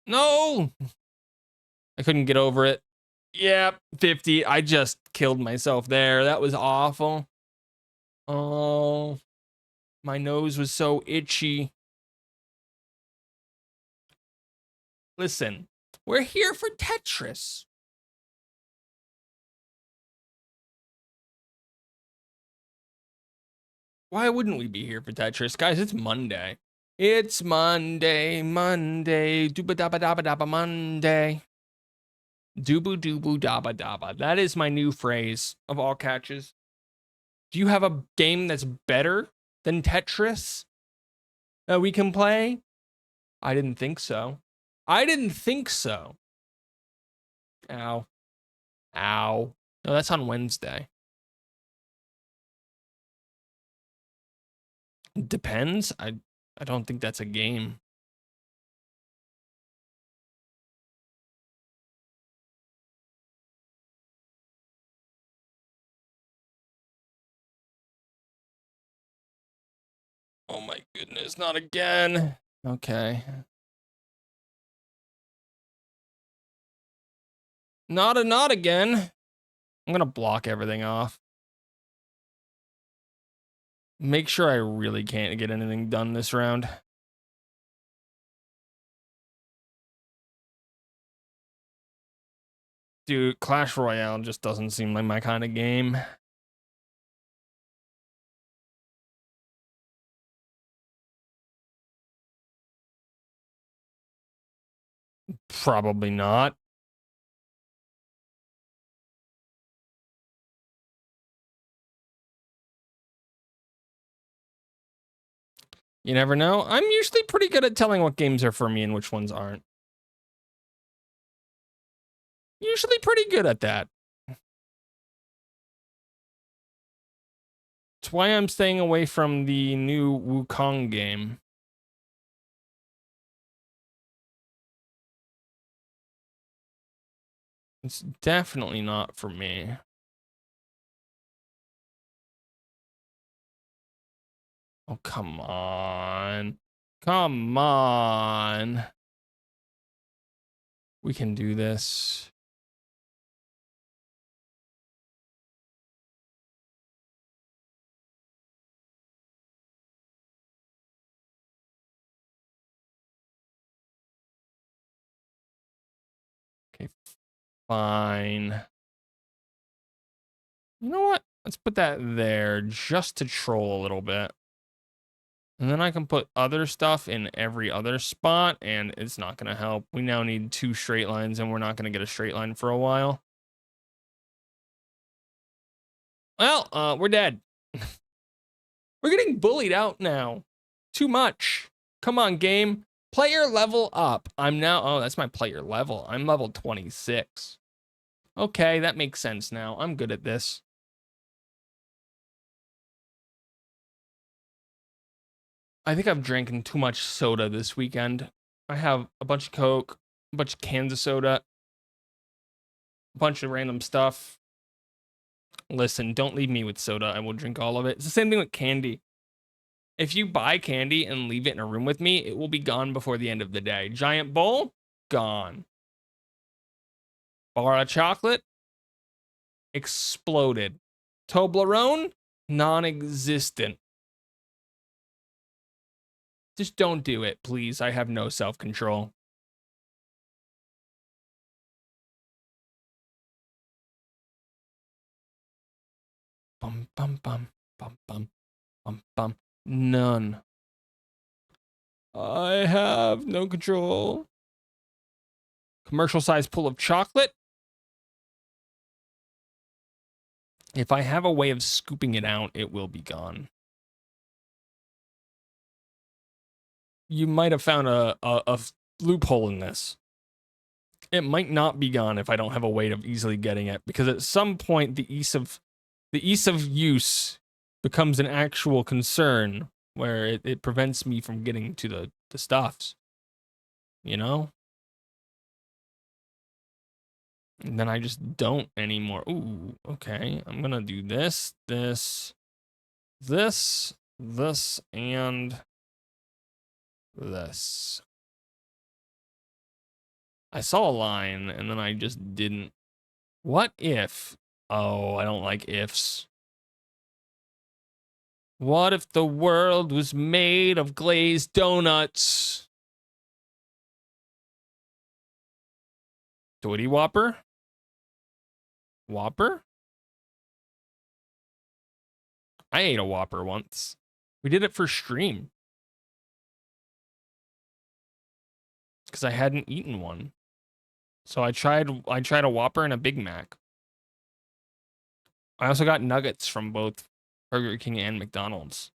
No. I couldn't get over it. Yeah, 50. I just killed myself there. That was awful. Oh, my nose was so itchy. Listen, we're here for Tetris. Why wouldn't we be here for Tetris? Guys, it's Monday. It's Monday, Monday, dooba dabba dabba dabba Monday. Doobu doobu dabba dabba. That is my new phrase of all catches. Do you have a game that's better than Tetris that we can play? I didn't think so. I didn't think so. Ow. Ow. No, that's on Wednesday. Depends. I don't think that's a game. Oh my goodness, not again. Okay. Not again. I'm gonna block everything off. Make sure I really can't get anything done this round. Dude, Clash Royale just doesn't seem like my kind of game. Probably not. You never know. I'm usually pretty good at telling what games are for me and which ones aren't. Usually pretty good at that. That's why I'm staying away from the new Wukong game. It's definitely not for me. Oh, come on. Come on. We can do this. Okay, fine. You know what? Let's put that there just to troll a little bit. And then I can put other stuff in every other spot, and it's not going to help. We now need 2 straight lines, and we're not going to get a straight line for a while. Well, we're dead. We're getting bullied out now. Too much. Come on, game. Player level up. I'm now, oh, that's my player level. I'm level 26. Okay, that makes sense now. I'm good at this. I think I've drinking too much soda this weekend. I have a bunch of Coke, a bunch of cans of soda, a bunch of random stuff. Listen, don't leave me with soda. I will drink all of it. It's the same thing with candy. If you buy candy and leave it in a room with me, it will be gone before the end of the day. Giant bowl, gone. Bar of chocolate, exploded. Toblerone, non-existent. Just don't do it, please. I have no self-control. Bum, bum, bum, bum, bum, bum, bum. None. I have no control. Commercial size pool of chocolate. If I have a way of scooping it out, it will be gone. You might have found a loophole in this. It might not be gone if I don't have a way of easily getting it, because at some point the ease of use becomes an actual concern where it prevents me from getting to the stuffs. You know? And then I just don't anymore. Ooh, okay. I'm gonna do this, this, and this. I saw a line and then I just didn't. What if? Oh, I don't like ifs. What if the world was made of glazed donuts? Doity Whopper? Whopper? I ate a Whopper once. We did it for stream. Because I hadn't eaten one. So I tried a Whopper and a Big Mac. I also got nuggets from both Burger King and McDonald's.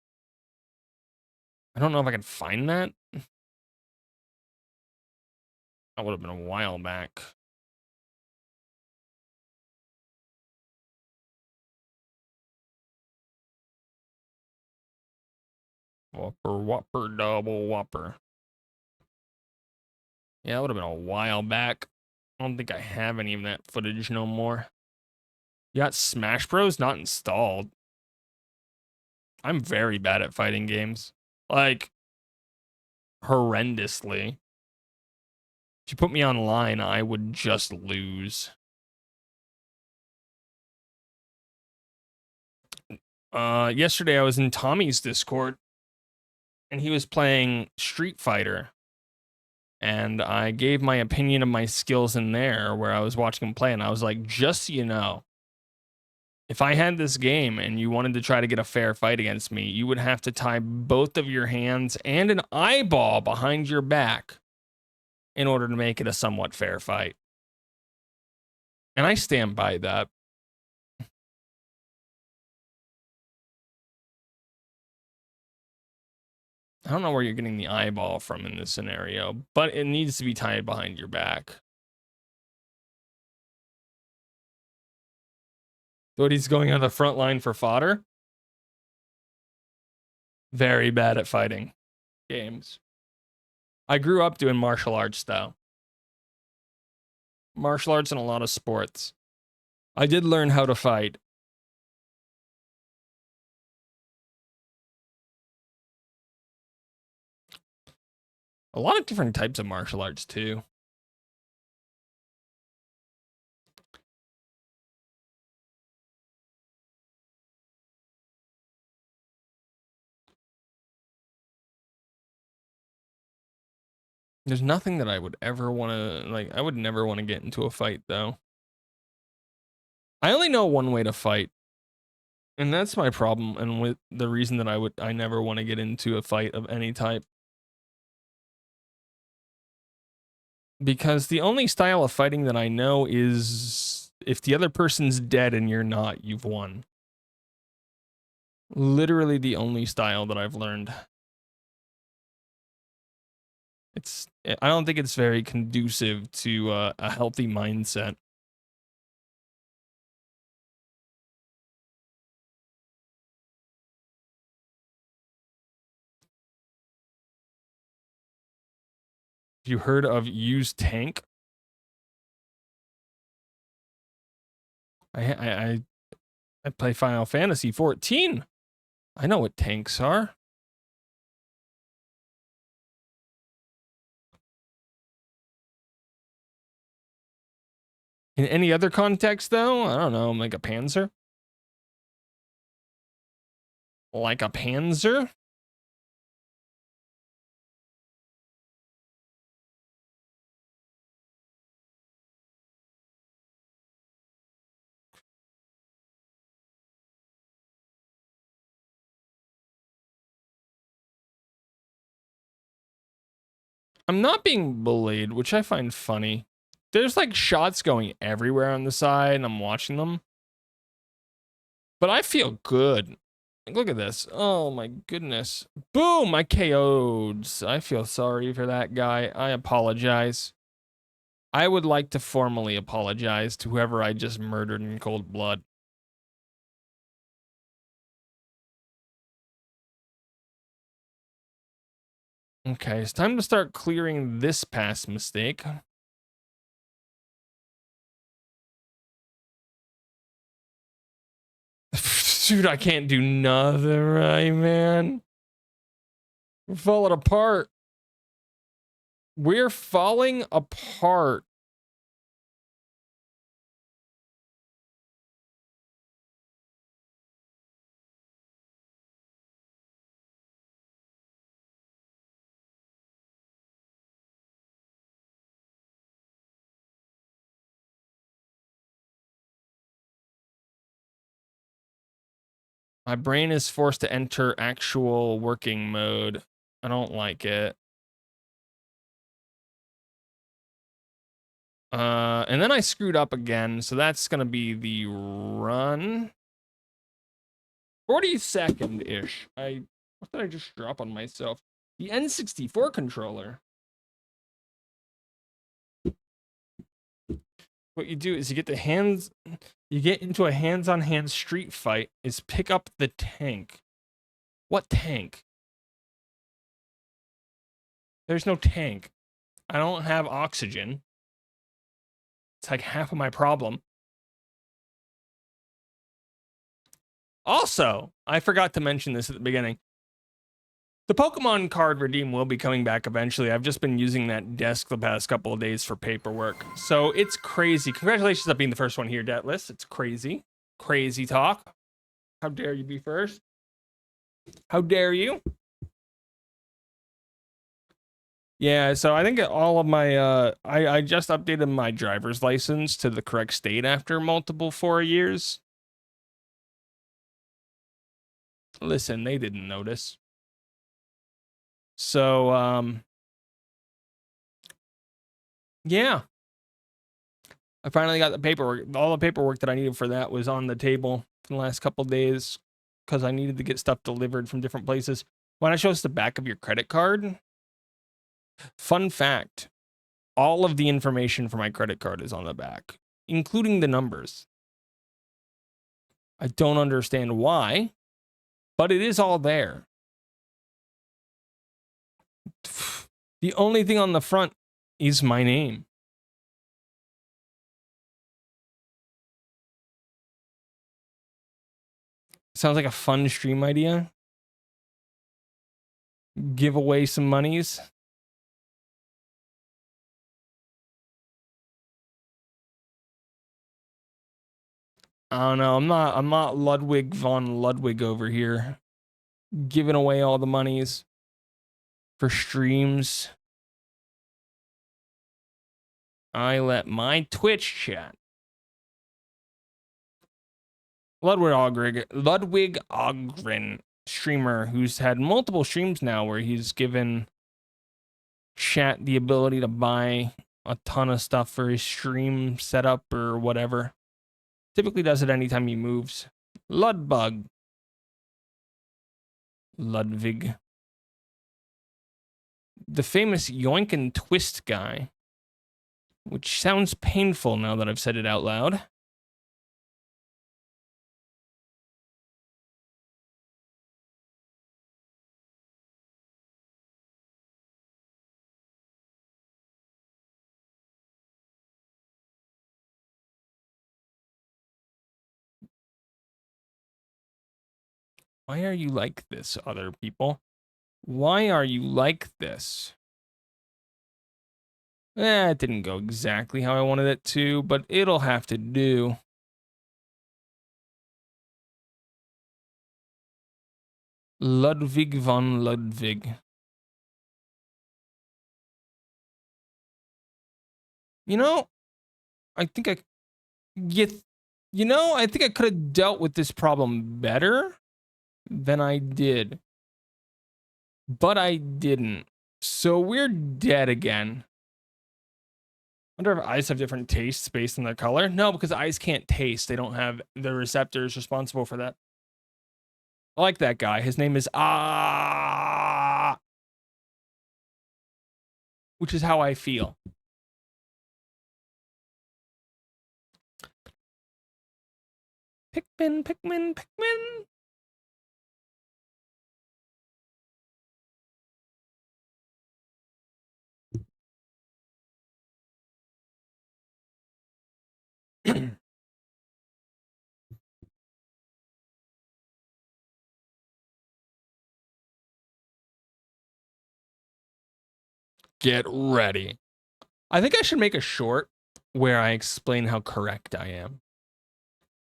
I don't know if I can find that. That would have been a while back. Whopper, double Whopper. Yeah, that would have been a while back. I don't think I have any of that footage no more. You got Smash Bros. Not installed. I'm very bad at fighting games. Like, horrendously. If you put me online, I would just lose. Yesterday I was in Tommy's Discord, and he was playing Street Fighter. And I gave my opinion of my skills in there where I was watching him play, and I was like, just so you know, if I had this game and you wanted to try to get a fair fight against me, you would have to tie both of your hands and an eyeball behind your back in order to make it a somewhat fair fight. And I stand by that. I don't know where you're getting the eyeball from in this scenario, but it needs to be tied behind your back. But he's going on the front line for fodder. Very bad at fighting games. I grew up doing martial arts, though. Martial arts and a lot of sports. I did learn how to fight. A lot of different types of martial arts, too. There's nothing that I would ever want to, like, I would never want to get into a fight, though. I only know one way to fight. And that's my problem, and with the reason that I never want to get into a fight of any type. Because the only style of fighting that I know is if the other person's dead and you're not, you've won. Literally the only style that I've learned. I don't think it's very conducive to a healthy mindset. You heard of use tank? I play Final Fantasy 14. I know what tanks are. In any other context, though, I don't know, like a panzer? Like a panzer? I'm not being bullied, which I find funny. There's like shots going everywhere on the side, and I'm watching them. But I feel good. Like, look at this. Oh my goodness. Boom! I KO'd. I feel sorry for that guy. I apologize. I would like to formally apologize to whoever I just murdered in cold blood. Okay, it's time to start clearing this past mistake. Dude, I can't do nothing right, man. We're falling apart. We're falling apart. My brain is forced to enter actual working mode. I don't like it. And then I screwed up again, so that's gonna be the run. 42nd-ish. What did I just drop on myself? The N64 controller. What you do is you get into a hands-on-hands street fight, is pick up the tank. What tank? There's no tank. I don't have oxygen. It's like half of my problem. Also, I forgot to mention this at the beginning. The Pokemon card redeem will be coming back eventually. I've just been using that desk the past couple of days for paperwork. So it's crazy. Congratulations on being the first one here, Detless. It's crazy. Crazy talk. How dare you be first? How dare you? Yeah, so I think all of my I just updated my driver's license to the correct state after multiple 4 years. Listen, they didn't notice. So yeah. I finally got the paperwork. All the paperwork that I needed for that was on the table for the last couple of days because I needed to get stuff delivered from different places. When I show us the back of your credit card, fun fact, all of the information for my credit card is on the back, including the numbers. I don't understand why, but it is all there. The only thing on the front is my name. Sounds like a fun stream idea. Give away some monies. I don't know. I'm not Ludwig von Ludwig over here giving away all the monies for streams. I let my Twitch chat. Ludwig Ogren, streamer who's had multiple streams now where he's given chat the ability to buy a ton of stuff for his stream setup or whatever. Typically does it anytime he moves. Ludwig. The famous Yoink and Twist guy. Which sounds painful now that I've said it out loud. Why are you like this, other people? Why are you like this? It didn't go exactly how I wanted it to, but it'll have to do. Ludwig von Ludwig. You know, I think I could have dealt with this problem better than I did. But I didn't. So we're dead again. Wonder if eyes have different tastes based on their color? No, because eyes can't taste. They don't have the receptors responsible for that. I like that guy. His name is which is how I feel. Pikmin. Get ready. I think I should make a short where I explain how correct I am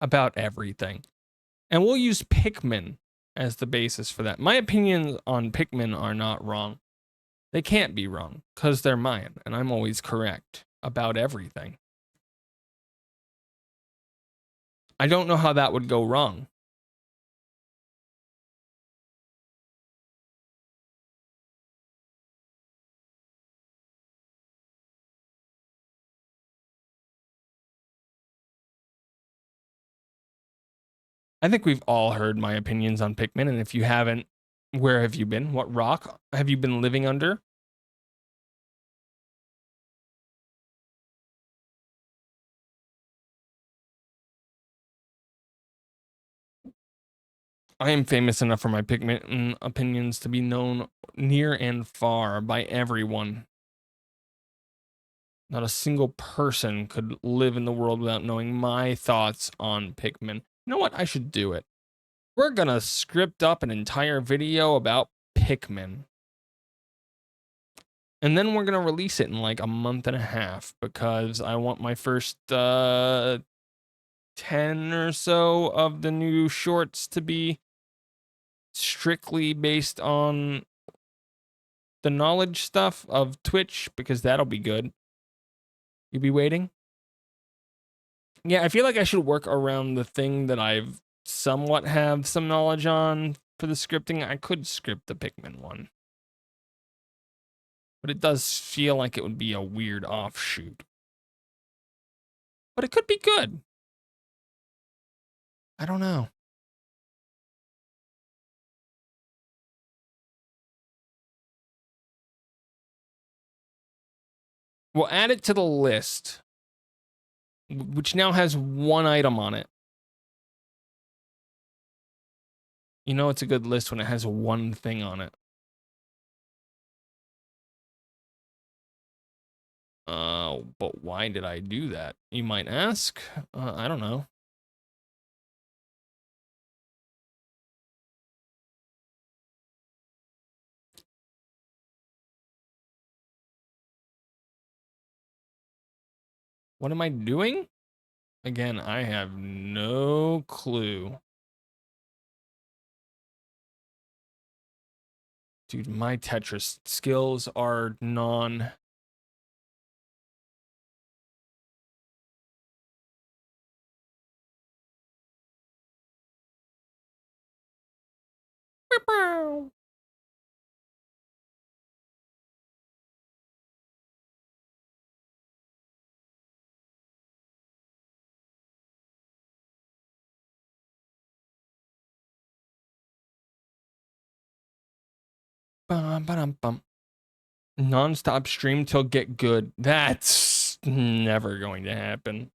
about everything. And we'll use Pikmin as the basis for that. My opinions on Pikmin are not wrong. They can't be wrong because they're mine and I'm always correct about everything. I don't know how that would go wrong. I think we've all heard my opinions on Pikmin, and if you haven't, where have you been? What rock have you been living under? I am famous enough for my Pikmin opinions to be known near and far by everyone. Not a single person could live in the world without knowing my thoughts on Pikmin. You know what? I should do it. We're gonna script up an entire video about Pikmin. And then we're going to release it in like a month and a half because I want my first 10 or so of the new shorts to be strictly based on the knowledge stuff of Twitch, because that'll be good. You be waiting? Yeah, I feel like I should work around the thing that I've somewhat have some knowledge on for the scripting. I could script the Pikmin one, but it does feel like it would be a weird offshoot. But it could be good. I don't know. We'll add it to the list, which now has one item on it. You know it's a good list when it has one thing on it. But why did I do that? You might ask. I don't know. What am I doing? Again, I have no clue. Dude, my Tetris skills are non... Non-stop stream till get good. That's never going to happen.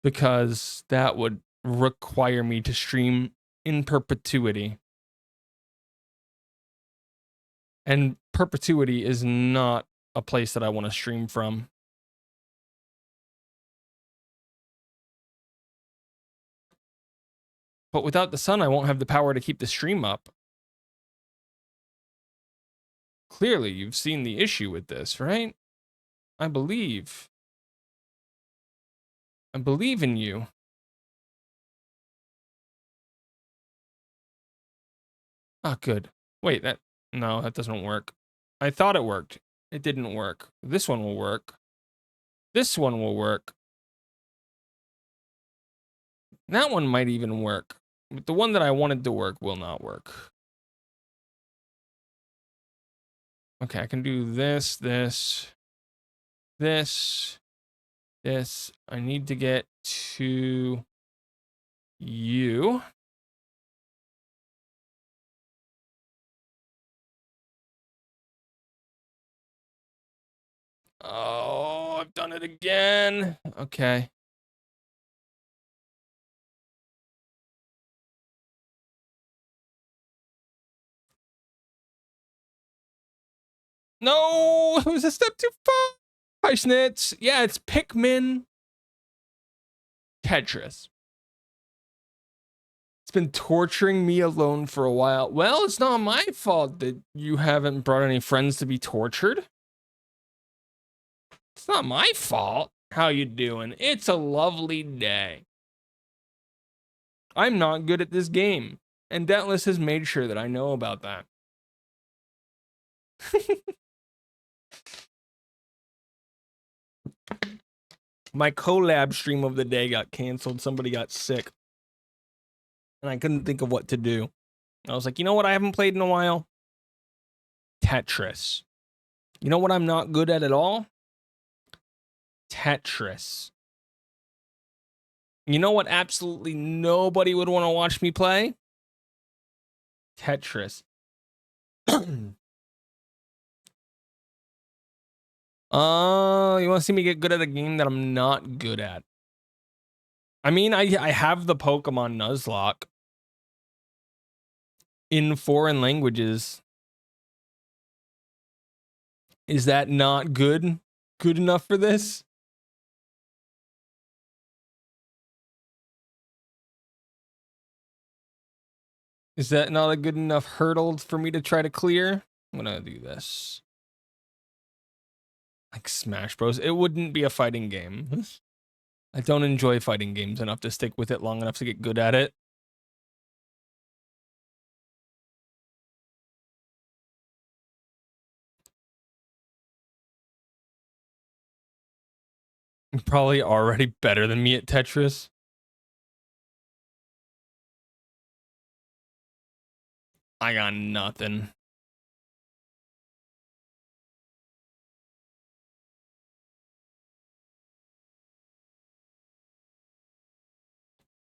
Because that would require me to stream in perpetuity. And perpetuity is not a place that I want to stream from. But without the sun, I won't have the power to keep the stream up. Clearly, you've seen the issue with this, right? I believe. I believe in you. Ah, good. Wait, no, that doesn't work. I thought it worked. It didn't work. This one will work. This one will work. That one might even work. But the one that I wanted to work will not work. Okay, I can do this, this, this, this. I need to get to you. Oh, I've done it again. Okay. No, it was a step too far. Hi, Schnitz. Yeah, it's Pikmin Tetris. It's been torturing me alone for a while. Well, it's not my fault that you haven't brought any friends to be tortured. It's not my fault. How you doing? It's a lovely day. I'm not good at this game, and Dentless has made sure that I know about that. My collab stream of the day got canceled. Somebody got sick, and I couldn't think of what to do. I was like, you know what I haven't played in a while? Tetris. You know what I'm not good at all? Tetris. You know what absolutely nobody would want to watch me play? Tetris. You want to see me get good at a game that I'm not good at? I mean, I have the Pokemon Nuzlocke in foreign languages. Is that not good? Good enough for this? Is that not a good enough hurdle for me to try to clear? I'm gonna do this. Like Smash Bros. It wouldn't be a fighting game. I don't enjoy fighting games enough to stick with it long enough to get good at it. I'm probably already better than me at Tetris. I got nothing.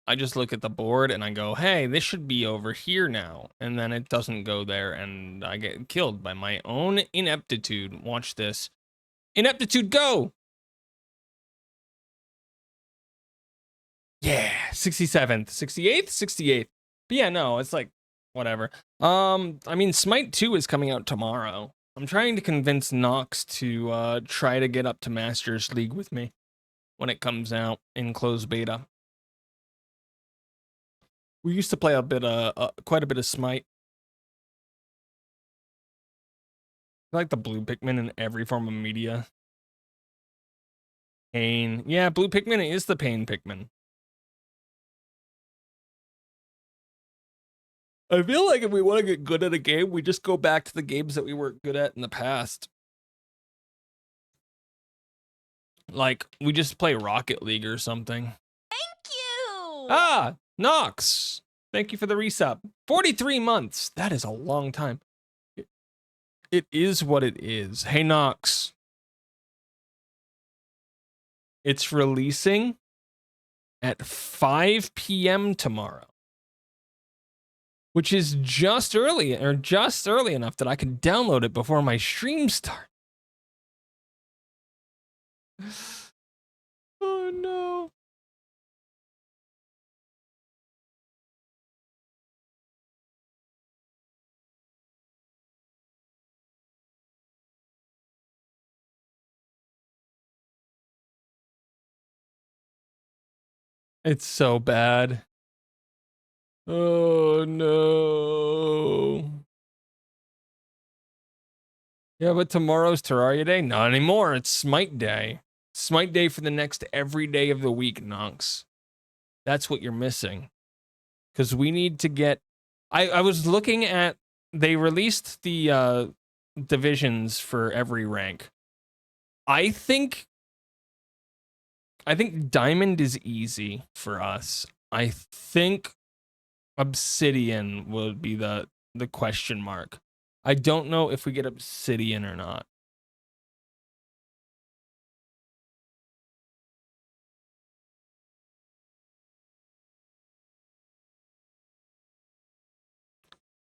I just look at the board and I go, hey, this should be over here now. And then it doesn't go there and I get killed by my own ineptitude. Watch this. Ineptitude, go! Yeah, 67th, 68th, 68th. But yeah, no, it's like, whatever. I mean, Smite 2 is coming out tomorrow. I'm trying to convince Nox to try to get up to Masters League with me when it comes out in closed beta. We used to play a bit quite a bit of Smite. I like the blue Pikmin in every form of media. Pain. Yeah, blue Pikmin is the pain Pikmin. I feel like if we want to get good at a game, we just go back to the games that we were good at in the past. Like, we just play Rocket League or something. Thank you! Ah, Nox. Thank you for the resub. 43 months. That is a long time. It is what it is. Hey, Nox. It's releasing at 5 p.m. tomorrow, which is just early enough that I can download it before my stream starts. Oh no. It's so bad. Oh no. Yeah, but tomorrow's Terraria Day? Not anymore. It's Smite Day. Smite Day for the next every day of the week, Nonks. That's what you're missing. Because we need to get... I was looking at... They released the divisions for every rank. I think Diamond is easy for us. I think Obsidian would be the question mark. I don't know if we get Obsidian or not.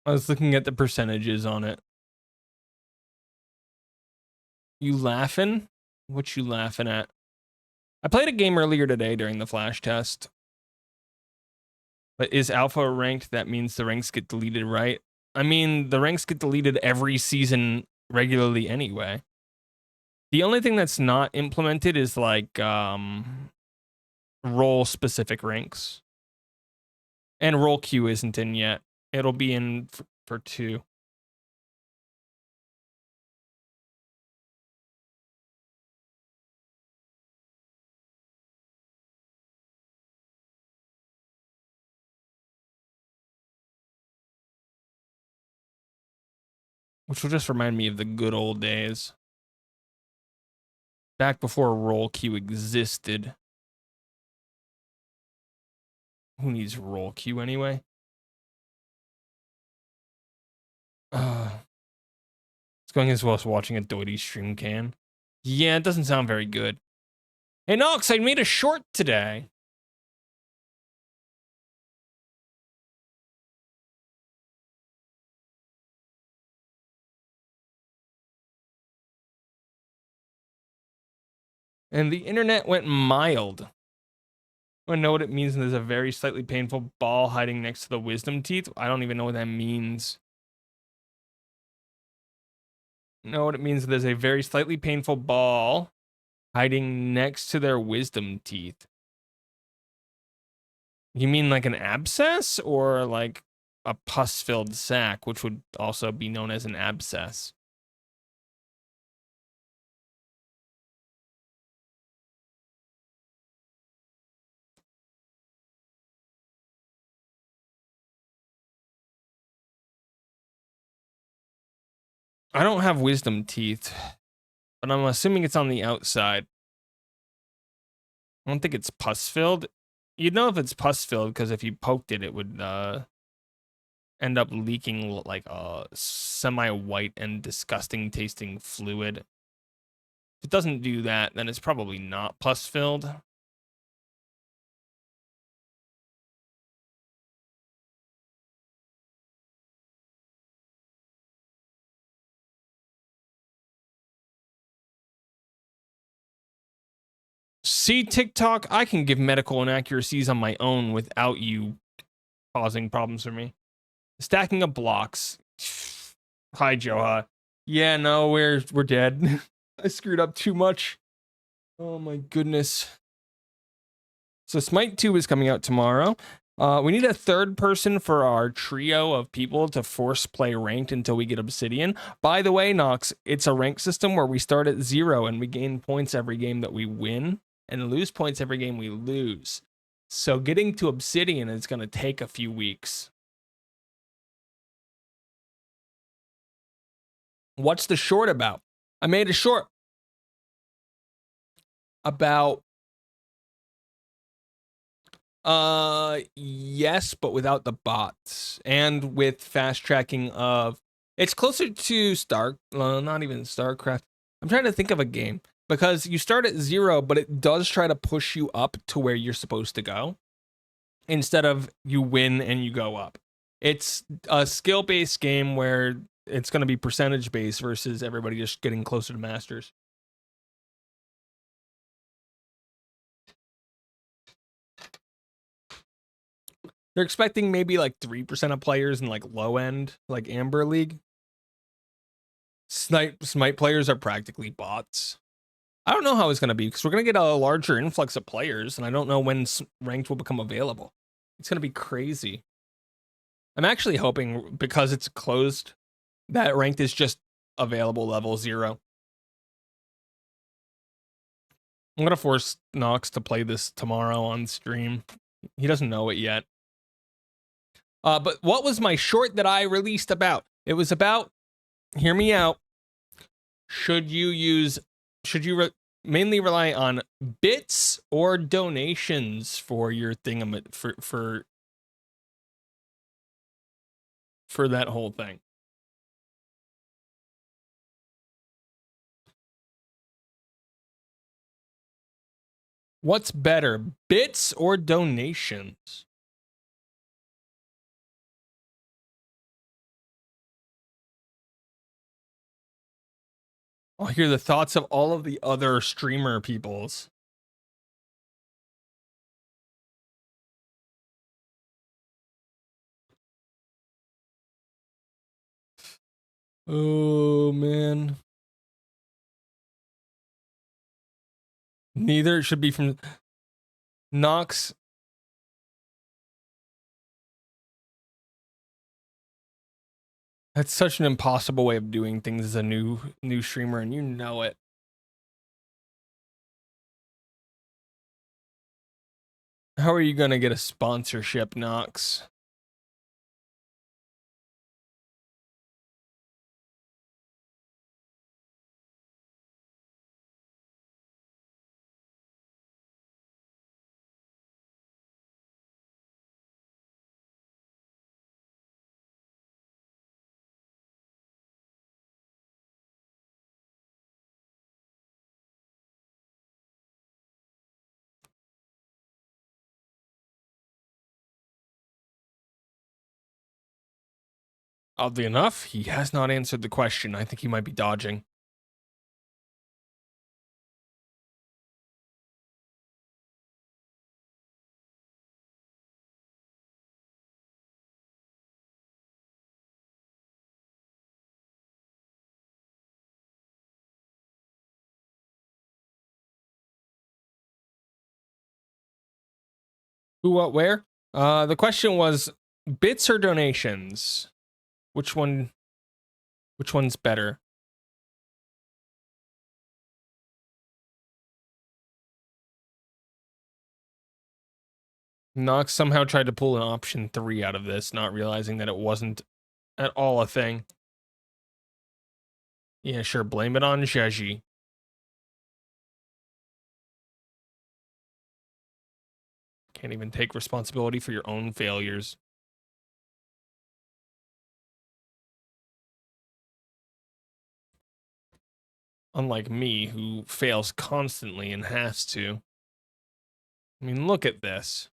I was looking at the percentages on it. You laughing? What you laughing at? I played a game earlier today during the flash test. But is alpha ranked? That means the ranks get deleted, right? I mean, the ranks get deleted every season regularly anyway. The only thing that's not implemented is like role specific ranks. And role queue isn't in yet. It'll be in for 2. Which will just remind me of the good old days. Back before role queue existed. Who needs role queue anyway? It's going as well as watching a Doity stream can. Yeah, it doesn't sound very good. Hey, Nox, I made a short today. And the internet went mild. I know what it means. There's a very slightly painful ball hiding next to the wisdom teeth. I don't even know what that means. Know what it means. There's a very slightly painful ball hiding next to their wisdom teeth. You mean like an abscess or like a pus-filled sac, which would also be known as an abscess. I don't have wisdom teeth, but I'm assuming it's on the outside. I don't think it's pus-filled. You'd know if it's pus-filled because if you poked it, it would end up leaking like a semi-white and disgusting tasting fluid. If it doesn't do that, then it's probably not pus-filled. See, TikTok, I can give medical inaccuracies on my own without you causing problems for me. Stacking of blocks. Hi, Joha. Yeah, no, we're dead. I screwed up too much. Oh my goodness. So Smite 2 is coming out tomorrow. We need a third person for our trio of people to force play ranked until we get Obsidian. By the way, Nox, it's a rank system where we start at 0 and we gain points every game that we win and lose points every game we lose. So getting to Obsidian is going to take a few weeks. What's the short about? I made a short about yes, but without the bots and with fast tracking of it's closer to not even StarCraft. I'm trying to think of a game because you start at 0, but it does try to push you up to where you're supposed to go instead of you win and you go up. It's a skill-based game where it's going to be percentage-based versus everybody just getting closer to masters. They're expecting maybe like 3% of players in like low end, like Amber League. Smite players are practically bots. I don't know how it's going to be because we're going to get a larger influx of players, and I don't know when ranked will become available. It's going to be crazy. I'm actually hoping because it's closed that ranked is just available level 0. I'm going to force Nox to play this tomorrow on stream. He doesn't know it yet. But what was my short that I released about? It was about, hear me out. Should you mainly rely on bits or donations for your for that whole thing? What's better, bits or donations? I'll hear the thoughts of all of the other streamer peoples. Oh, man. Neither should be from Nox. That's such an impossible way of doing things as a new streamer, and you know it. How are you gonna get a sponsorship, Nox? Oddly enough, he has not answered the question. I think he might be dodging. Who, what, where? The question was, Bits or donations? Which one's better? Nox somehow tried to pull an option 3 out of this, not realizing that it wasn't at all a thing. Yeah, sure, blame it on Zheji. Can't even take responsibility for your own failures. Unlike me, who fails constantly and has to. I mean, look at this.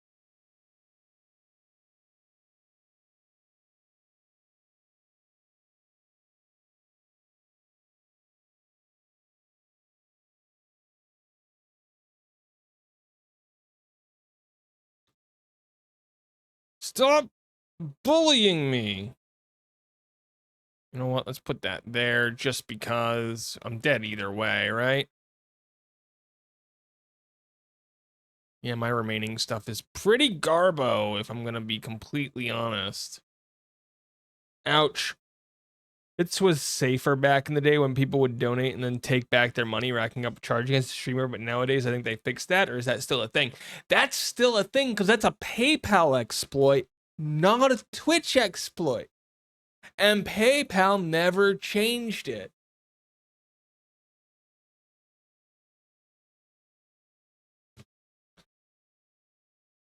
Stop bullying me. You know what? Let's put that there just because I'm dead either way, right? Yeah, my remaining stuff is pretty garbo, if I'm going to be completely honest. Ouch. This was safer back in the day when people would donate and then take back their money, racking up a charge against the streamer. But nowadays, I think they fixed that. Or is that still a thing? That's still a thing because that's a PayPal exploit, not a Twitch exploit. And PayPal never changed it.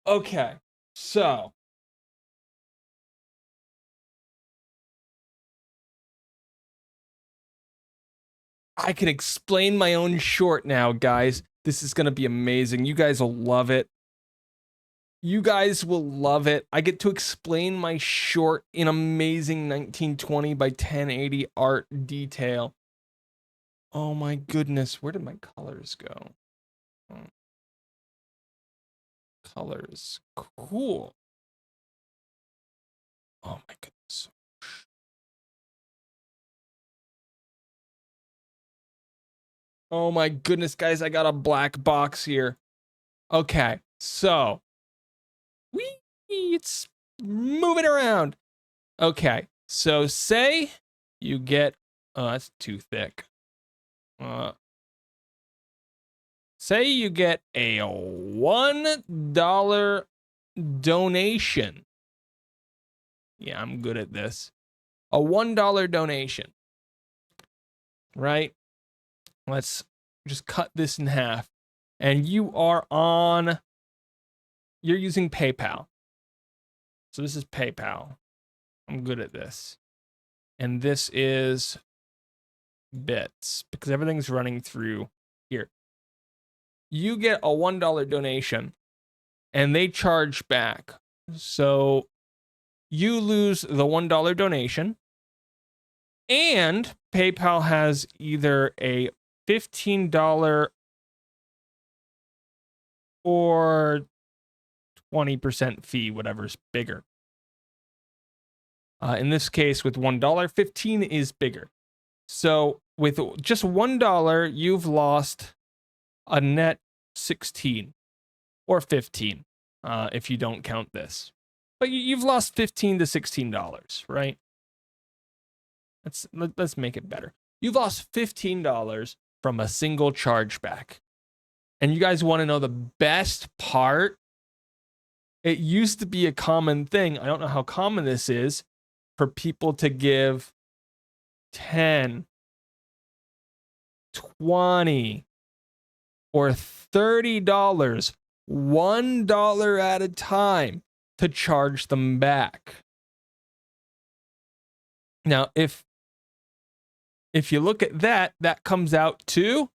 Okay, so I can explain my own short now, guys. This is going to be amazing. You guys will love it. You guys will love it. I get to explain my short in amazing 1920 by 1080 art detail. Oh my goodness, where did my colors go? Colors, cool. Oh my goodness. Oh my goodness, guys, I got a black box here. Okay, so it's moving around. Okay, so say you get, oh, that's too thick. Say you get a $1 donation. Yeah, I'm good at this. A $1 donation. Right? Let's just cut this in half. And you're using PayPal. So this is PayPal. I'm good at this. And this is bits because everything's running through here. You get a $1 donation and they charge back. So you lose the $1 donation, and PayPal has either a $15 or 20% fee, whatever's bigger. In this case, with $1, 15 is bigger. So with just $1, you've lost a net 16 or 15 if you don't count this. But you've lost $15 to $16, right? Let's make it better. You've lost $15 from a single chargeback. And you guys want to know the best part? It used to be a common thing. I don't know how common this is for people to give 10, 20, or $30, $1 at a time to charge them back. Now, if you look at that, that comes out to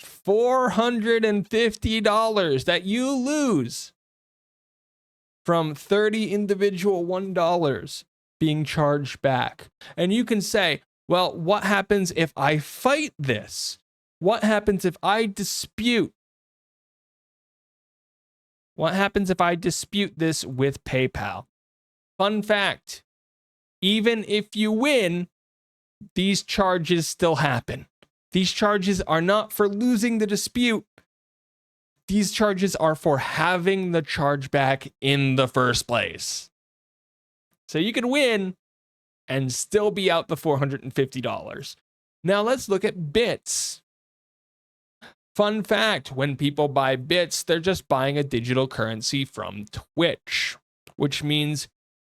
$450 that you lose from 30 individual $1 being charged back. And you can say, well, what happens if I fight this? What happens if I dispute? What happens if I dispute this with PayPal? Fun fact, even if you win, these charges still happen. These charges are not for losing the dispute. These charges are for having the chargeback in the first place. So you can win and still be out the $450. Now let's look at bits. Fun fact, when people buy bits, they're just buying a digital currency from Twitch, which means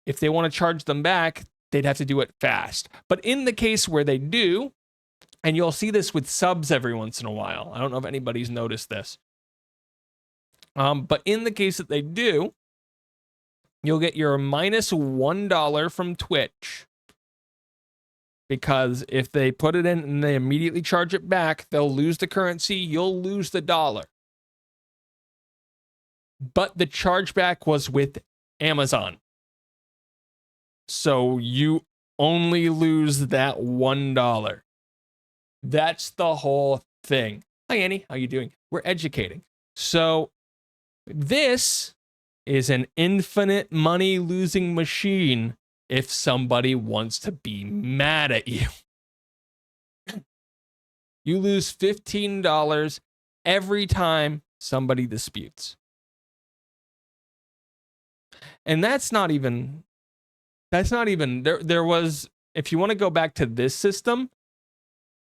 if they want to charge them back, they'd have to do it fast. But in the case where they do, and you'll see this with subs every once in a while. I don't know if anybody's noticed this. But in the case that they do, you'll get your minus $1 from Twitch. Because if they put it in and they immediately charge it back, they'll lose the currency, you'll lose the dollar. But the chargeback was with Amazon. So you only lose that $1. That's the whole thing. Hi, Annie. How you doing? We're educating. So this is an infinite money losing machine if somebody wants to be mad at you. You lose $15 every time somebody disputes. And that's not even there was, if you want to go back to this system,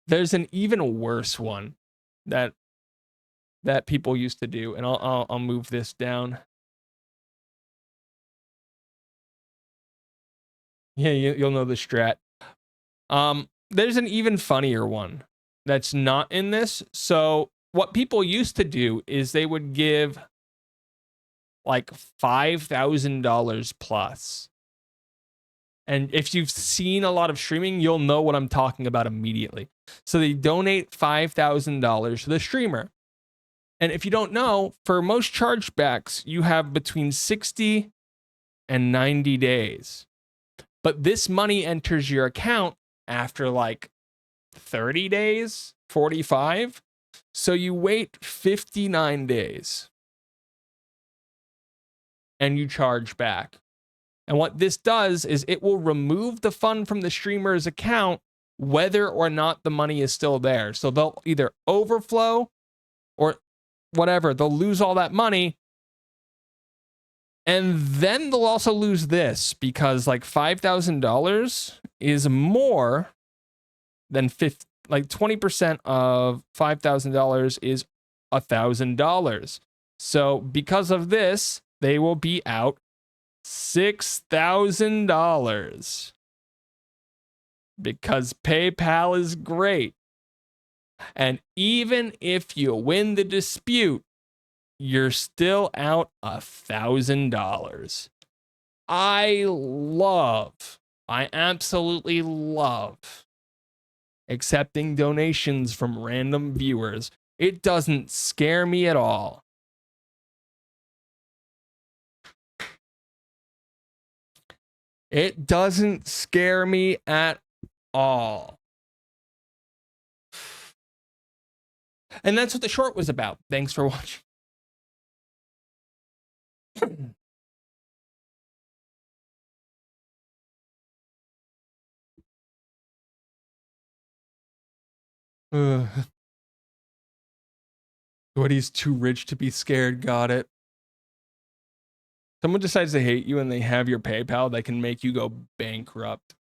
there's an even worse one that people used to do, and I'll move this down. Yeah, you'll know the strat. There's an even funnier one that's not in this. So what people used to do is they would give like $5,000 plus. And if you've seen a lot of streaming, you'll know what I'm talking about immediately. So they donate $5,000 to the streamer. And if you don't know, for most chargebacks, you have between 60 and 90 days. But this money enters your account after like 30 days, 45. So you wait 59 days and you charge back. And what this does is it will remove the fund from the streamer's account whether or not the money is still there. So they'll either overflow or whatever. They'll lose all that money. And then they'll also lose this because like $5,000 is more than 20% of $5,000 is $1,000. So because of this, they will be out $6,000 because PayPal is great. And even if you win the dispute, you're still out $1,000. I absolutely love accepting donations from random viewers. It doesn't scare me at all. It doesn't scare me at all. And that's what the short was about. Thanks for watching. Woody's too rich to be scared. Got it. Someone decides to hate you and they have your PayPal, they can make you go bankrupt.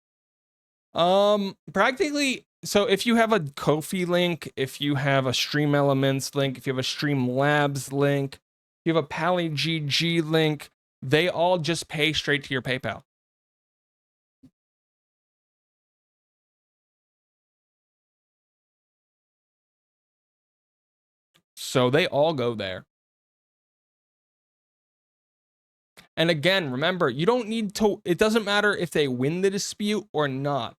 Practically, so if you have a Ko-fi link, if you have a Stream Elements link, if you have a Streamlabs link, if you have a PallyGG link, they all just pay straight to your PayPal. So they all go there. And again, remember, you don't need to, it doesn't matter if they win the dispute or not.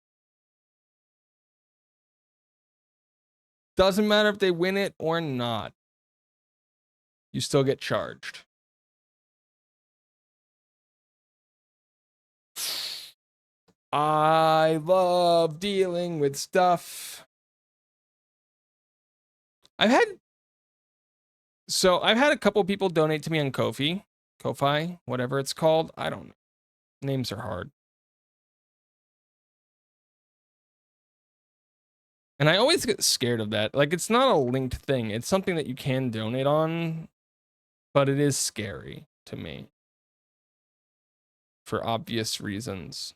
Doesn't matter if they win it or not. You still get charged. I love dealing with stuff. I've had a couple people donate to me on Ko-fi, whatever it's called. I don't know. Names are hard. And I always get scared of that. Like, it's not a linked thing. It's something that you can donate on, but it is scary to me. for obvious reasons.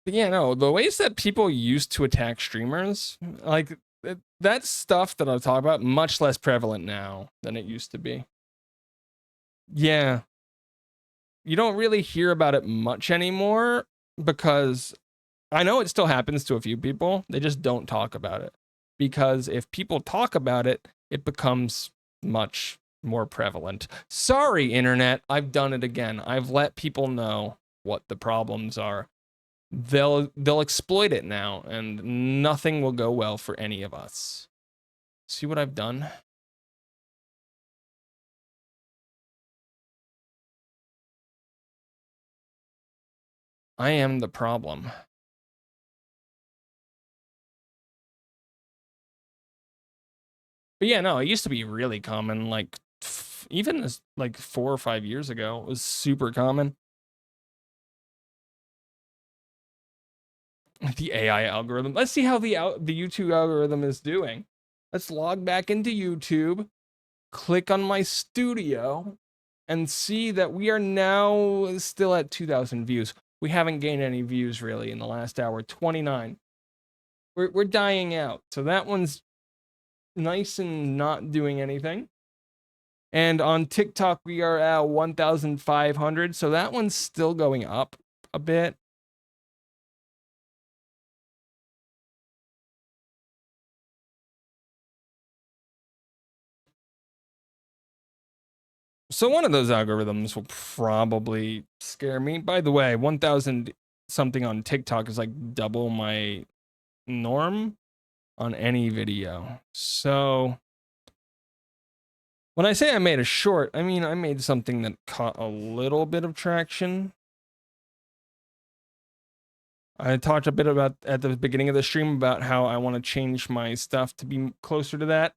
But yeah, no, the ways that people used to attack streamers, like that stuff that I'll talk about, much less prevalent now than it used to be. Yeah. You don't really hear about it much anymore because I know it still happens to a few people. They just don't talk about it. Because if people talk about it, it becomes much more prevalent. Sorry, internet, I've done it again. I've let people know what the problems are. They'll exploit it now, and nothing will go well for any of us. See what I've done? I am the problem. But yeah, no, it used to be really common, like even as like 4 or 5 years ago, it was super common. The AI algorithm. Let's see how the YouTube algorithm is doing. Let's log back into YouTube, click on my studio, and see that we are now still at 2,000 views. We haven't gained any views really in the last hour. 29. We're dying out. So that one's nice and not doing anything. And on TikTok, we are at 1,500. So that one's still going up a bit. So one of those algorithms will probably scare me. By the way, 1,000 something on TikTok is like double my norm on any video. So when I say I made a short, I mean I made something that caught a little bit of traction. I talked a bit about at the beginning of the stream about how I want to change my stuff to be closer to that.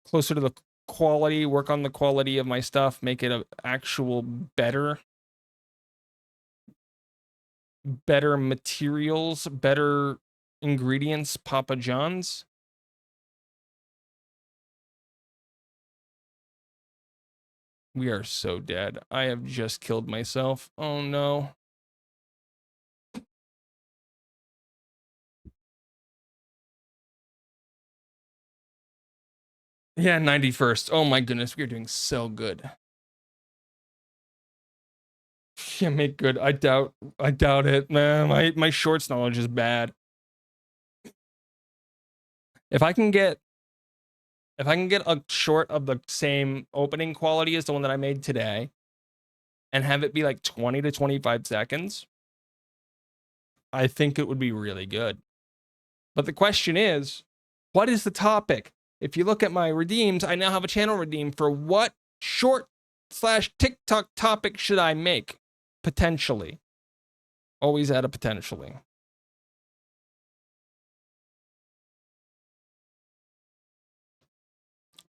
Closer to the quality, work on the quality of my stuff, make it a actual better materials, better ingredients, Papa John's. We are so dead. I have just killed myself. Oh no. Yeah, 91st. Oh my goodness, we are doing so good. Yeah, make good. I doubt it, man. My shorts knowledge is bad. If I can get a short of the same opening quality as the one that I made today and have it be like 20 to 25 seconds, I think it would be really good. But the question is, what is the topic? If you look at my redeems, I now have a channel redeem for what short/TikTok topic should I make? Potentially. Always add a potentially.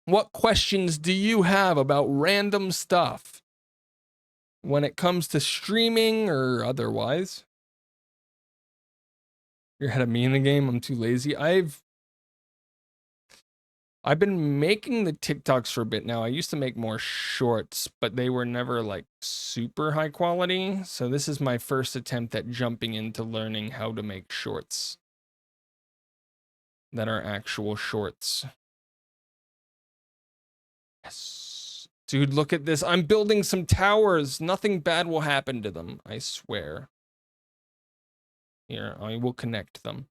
What questions do you have about random stuff when it comes to streaming or otherwise? You're ahead of me in the game. I'm too lazy. I've been making the TikToks for a bit now. I used to make more shorts, but they were never like super high quality. So this is my first attempt at jumping into learning how to make shorts that are actual shorts. Yes. Dude, look at this. I'm building some towers. Nothing bad will happen to them, I swear. Here, I will connect them.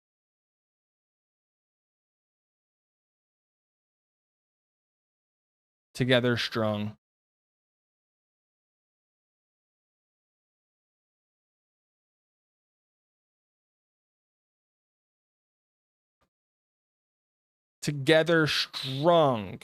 Together strong. Together strong.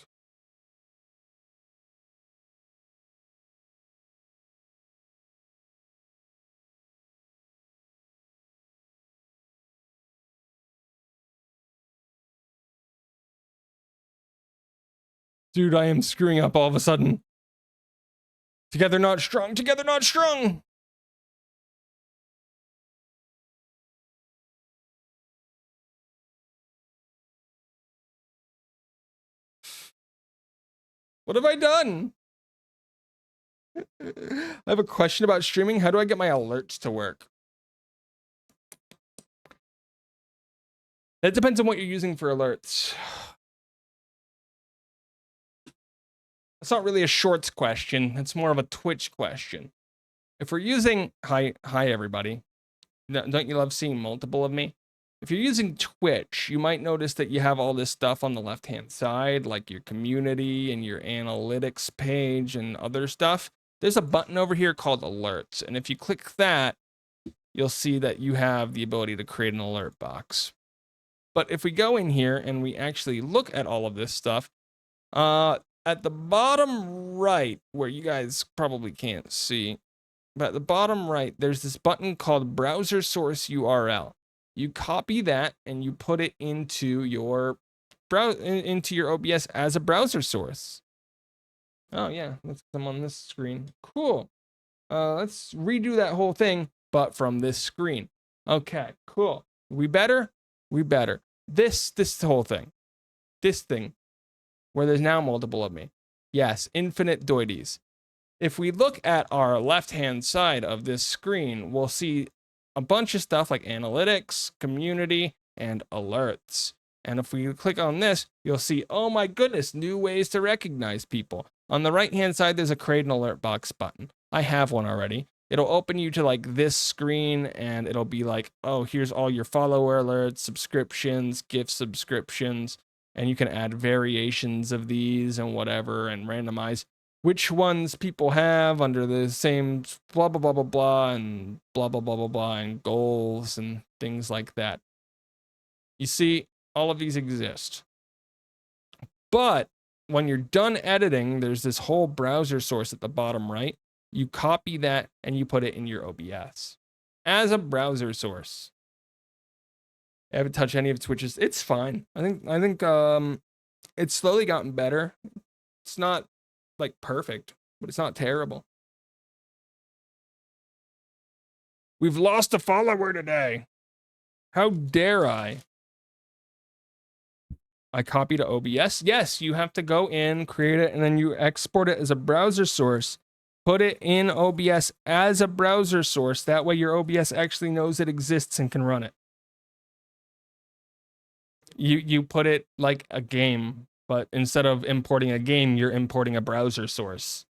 Dude, I am screwing up all of a sudden. Together not strong, together not strong. What have I done? I have a question about streaming. How do I get my alerts to work? That depends on what you're using for alerts. It's not really a shorts question. It's more of a Twitch question. If we're using hi everybody. Don't you love seeing multiple of me? If you're using Twitch, you might notice that you have all this stuff on the left-hand side, like your community and your analytics page and other stuff. There's a button over here called alerts. And if you click that, you'll see that you have the ability to create an alert box. But if we go in here and we actually look at all of this stuff, at the bottom right, where you guys probably can't see, but at the bottom right, there's this button called browser source URL. You copy that and you put it into your OBS as a browser source. Oh yeah, let's come on this screen. Cool. Let's redo that whole thing, but from this screen. Okay, cool. We better? We better. This whole thing. This thing, where there's now multiple of me. Yes, infinite doities. If we look at our left-hand side of this screen, we'll see a bunch of stuff like analytics, community, and alerts. And if we click on this, you'll see, oh my goodness, new ways to recognize people. On the right-hand side, there's a create an alert box button. I have one already. It'll open you to like this screen and it'll be like, oh, here's all your follower alerts, subscriptions, gift subscriptions, and you can add variations of these and whatever and randomize which ones people have under the same blah, blah, blah, blah, blah, and blah, blah, blah, blah, blah, and goals and things like that. You see, all of these exist. But when you're done editing, there's this whole browser source at the bottom right. You copy that and you put it in your OBS as a browser source. I haven't touched any of Twitch's. It's fine. I think it's slowly gotten better. It's not like perfect, but it's not terrible. We've lost a follower today. How dare I? I copy to OBS. Yes, you have to go in, create it, and then you export it as a browser source. Put it in OBS as a browser source. That way your OBS actually knows it exists and can run it. You put it like a game, but instead of importing a game, you're importing a browser source.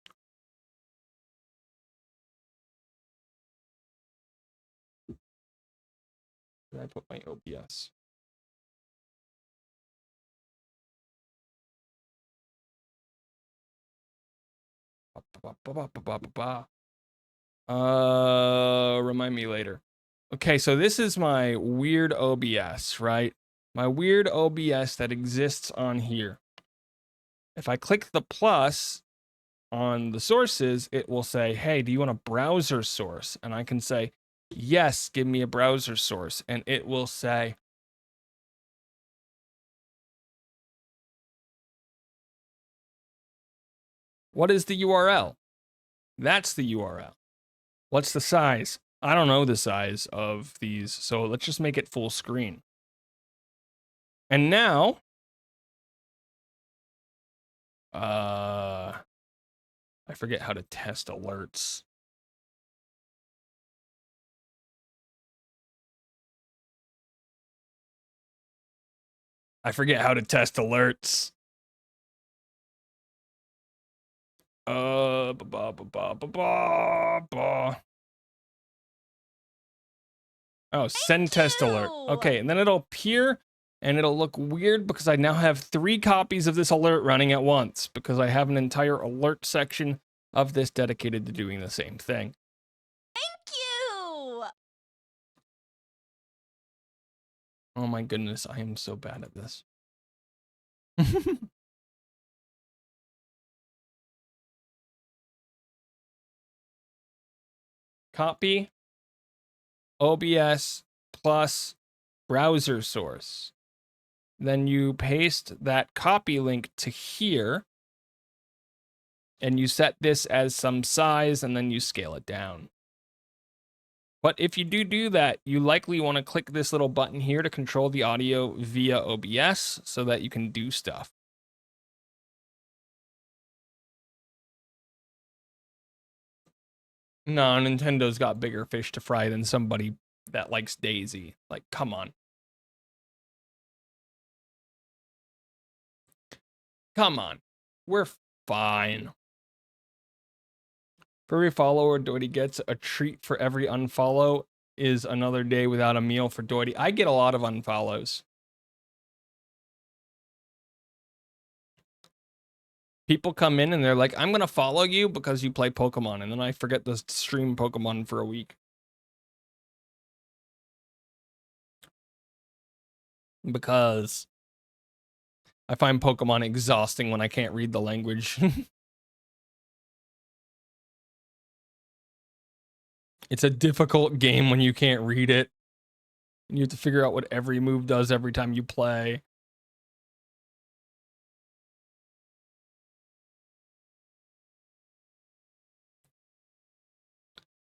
Where did I put my OBS? Remind me later. Okay, so this is my weird OBS, right? My weird OBS that exists on here. If I click the plus on the sources, it will say, hey, do you want a browser source? And I can say, yes, give me a browser source. And it will say, what is the URL? That's the URL. What's the size? I don't know the size of these, so let's just make it full screen. And now, I forget how to test alerts. I forget how to test alerts. Oh, send test alert. Okay, and then it'll appear and it'll look weird because I now have 3 copies of this alert running at once because I have an entire alert section of this dedicated to doing the same thing. Thank you. Oh my goodness, I am so bad at this. Copy OBS plus browser source. Then you paste that copy link to here, and you set this as some size and then you scale it down. But if you do that, you likely want to click this little button here to control the audio via OBS so that you can do stuff. No, Nintendo's got bigger fish to fry than somebody that likes Daisy. Like, come on. Come on. We're fine. For every follower Doity gets, a treat for every unfollow is another day without a meal for Doity. I get a lot of unfollows. People come in and they're like, I'm going to follow you because you play Pokemon. And then I forget to stream Pokemon for a week. Because I find Pokemon exhausting when I can't read the language. It's a difficult game when you can't read it. You have to figure out what every move does every time you play.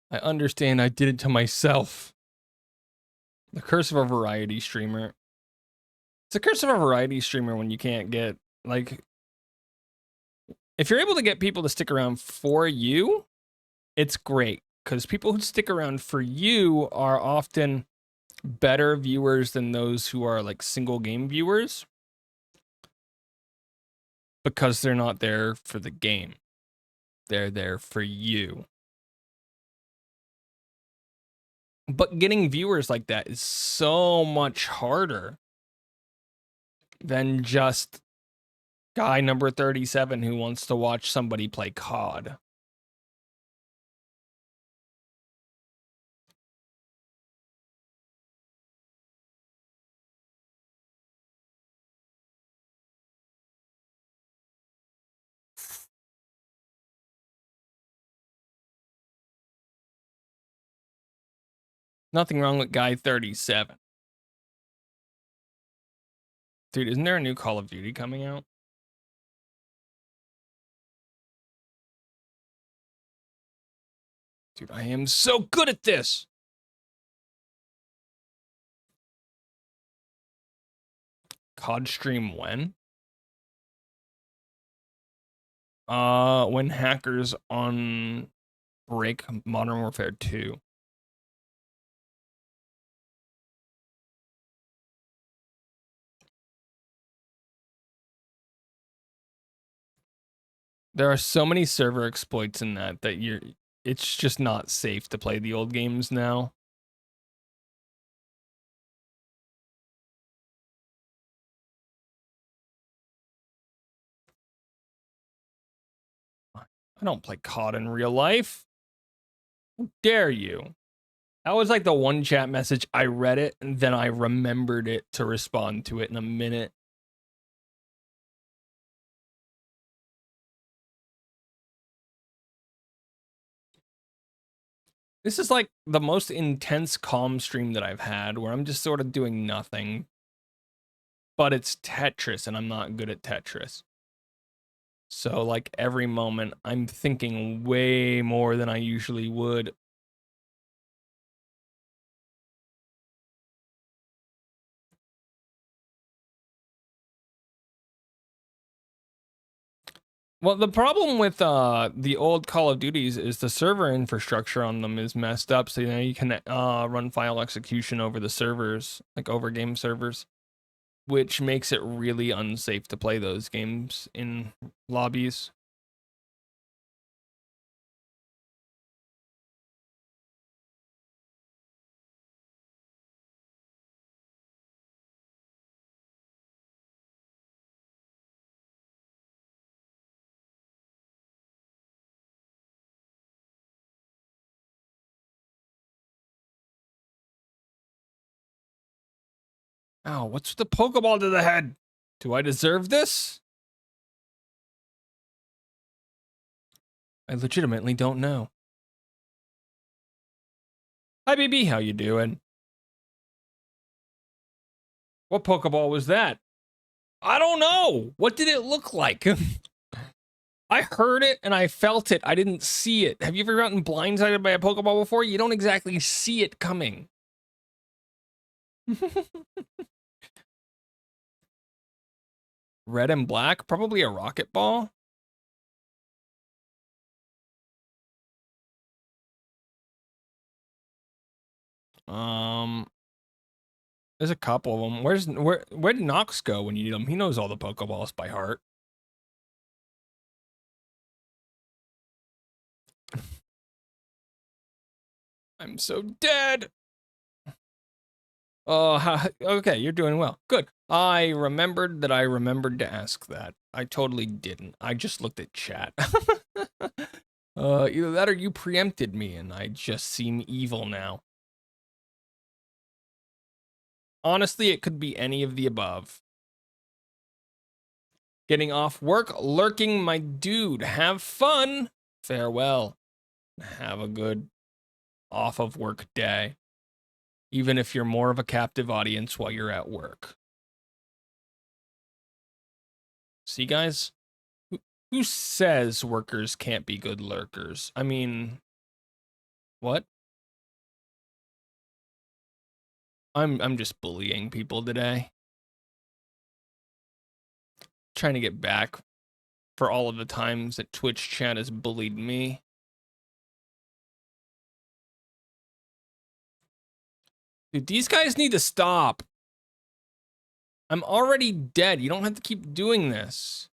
I understand I did it to myself. The curse of a variety streamer. It's a curse of a variety streamer when you can't get, like, if you're able to get people to stick around for you, it's great. Because people who stick around for you are often better viewers than those who are like single game viewers. Because they're not there for the game. They're there for you. But getting viewers like that is so much harder than just guy number 37 who wants to watch somebody play COD. Nothing wrong with guy 37. Dude, isn't there a new Call of Duty coming out? Dude, I am so good at this. COD stream when? When hackers on break Modern Warfare 2. There are so many server exploits in that it's just not safe to play the old games now. I don't play COD in real life. How dare you? That was like the one chat message. I read it and then I remembered it to respond to it in a minute. This is like the most intense calm stream that I've had where I'm just sort of doing nothing. But it's Tetris and I'm not good at Tetris. So like every moment I'm thinking way more than I usually would. Well, the problem with the old Call of Duties is the server infrastructure on them is messed up. So you can run file execution over the servers, like over game servers, which makes it really unsafe to play those games in lobbies. Ow, what's the Pokeball to the head? Do I deserve this? I legitimately don't know. Hi, BB, how you doing? What Pokeball was that? I don't know. What did it look like? I heard it and I felt it. I didn't see it. Have you ever gotten blindsided by a Pokeball before? You don't exactly see it coming. Red and black? Probably a rocket ball. There's a couple of them. Where did Nox go when you need him? He knows all the Pokeballs by heart. I'm so dead. Oh, okay, you're doing well. Good. I remembered that I remembered to ask that. I totally didn't. I just looked at chat. Either that or you preempted me and I just seem evil now. Honestly, it could be any of the above. Getting off work, lurking, my dude. Have fun. Farewell. Have a good off of work day. Even if you're more of a captive audience while you're at work. See, guys? Who says workers can't be good lurkers? I mean, what? I'm just bullying people today. Trying to get back for all of the times that Twitch chat has bullied me. Dude, these guys need to stop. I'm already dead. You don't have to keep doing this.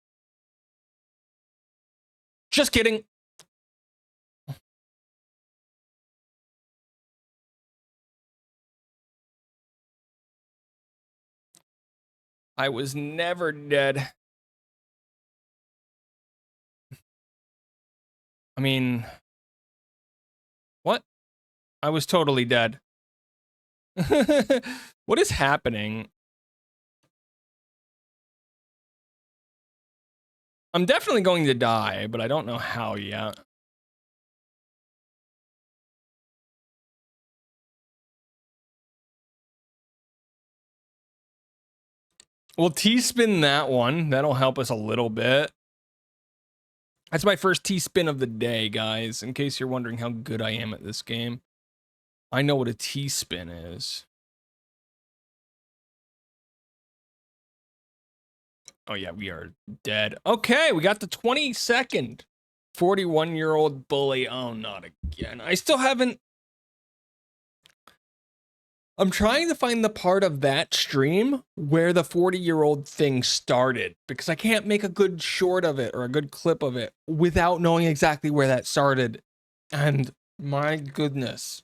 Just kidding. I was never dead. I mean, what? I was totally dead. What is happening? I'm definitely going to die, but I don't know how yet. We'll T-spin that one. That'll help us a little bit. That's my first T-spin of the day, guys, in case you're wondering how good I am at this game. I know what a T-spin is. Oh yeah, we are dead. Okay, we got the 22nd. 41-year-old bully. Oh, not again. I still haven't... I'm trying to find the part of that stream where the 40-year-old thing started, because I can't make a good short of it or a good clip of it without knowing exactly where that started. And my goodness,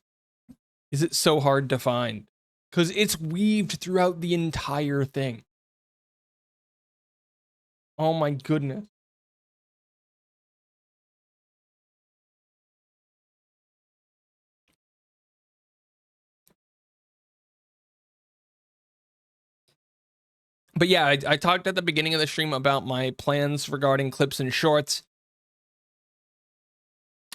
is it so hard to find? Because it's weaved throughout the entire thing. Oh my goodness. But yeah, I talked at the beginning of the stream about my plans regarding clips and shorts.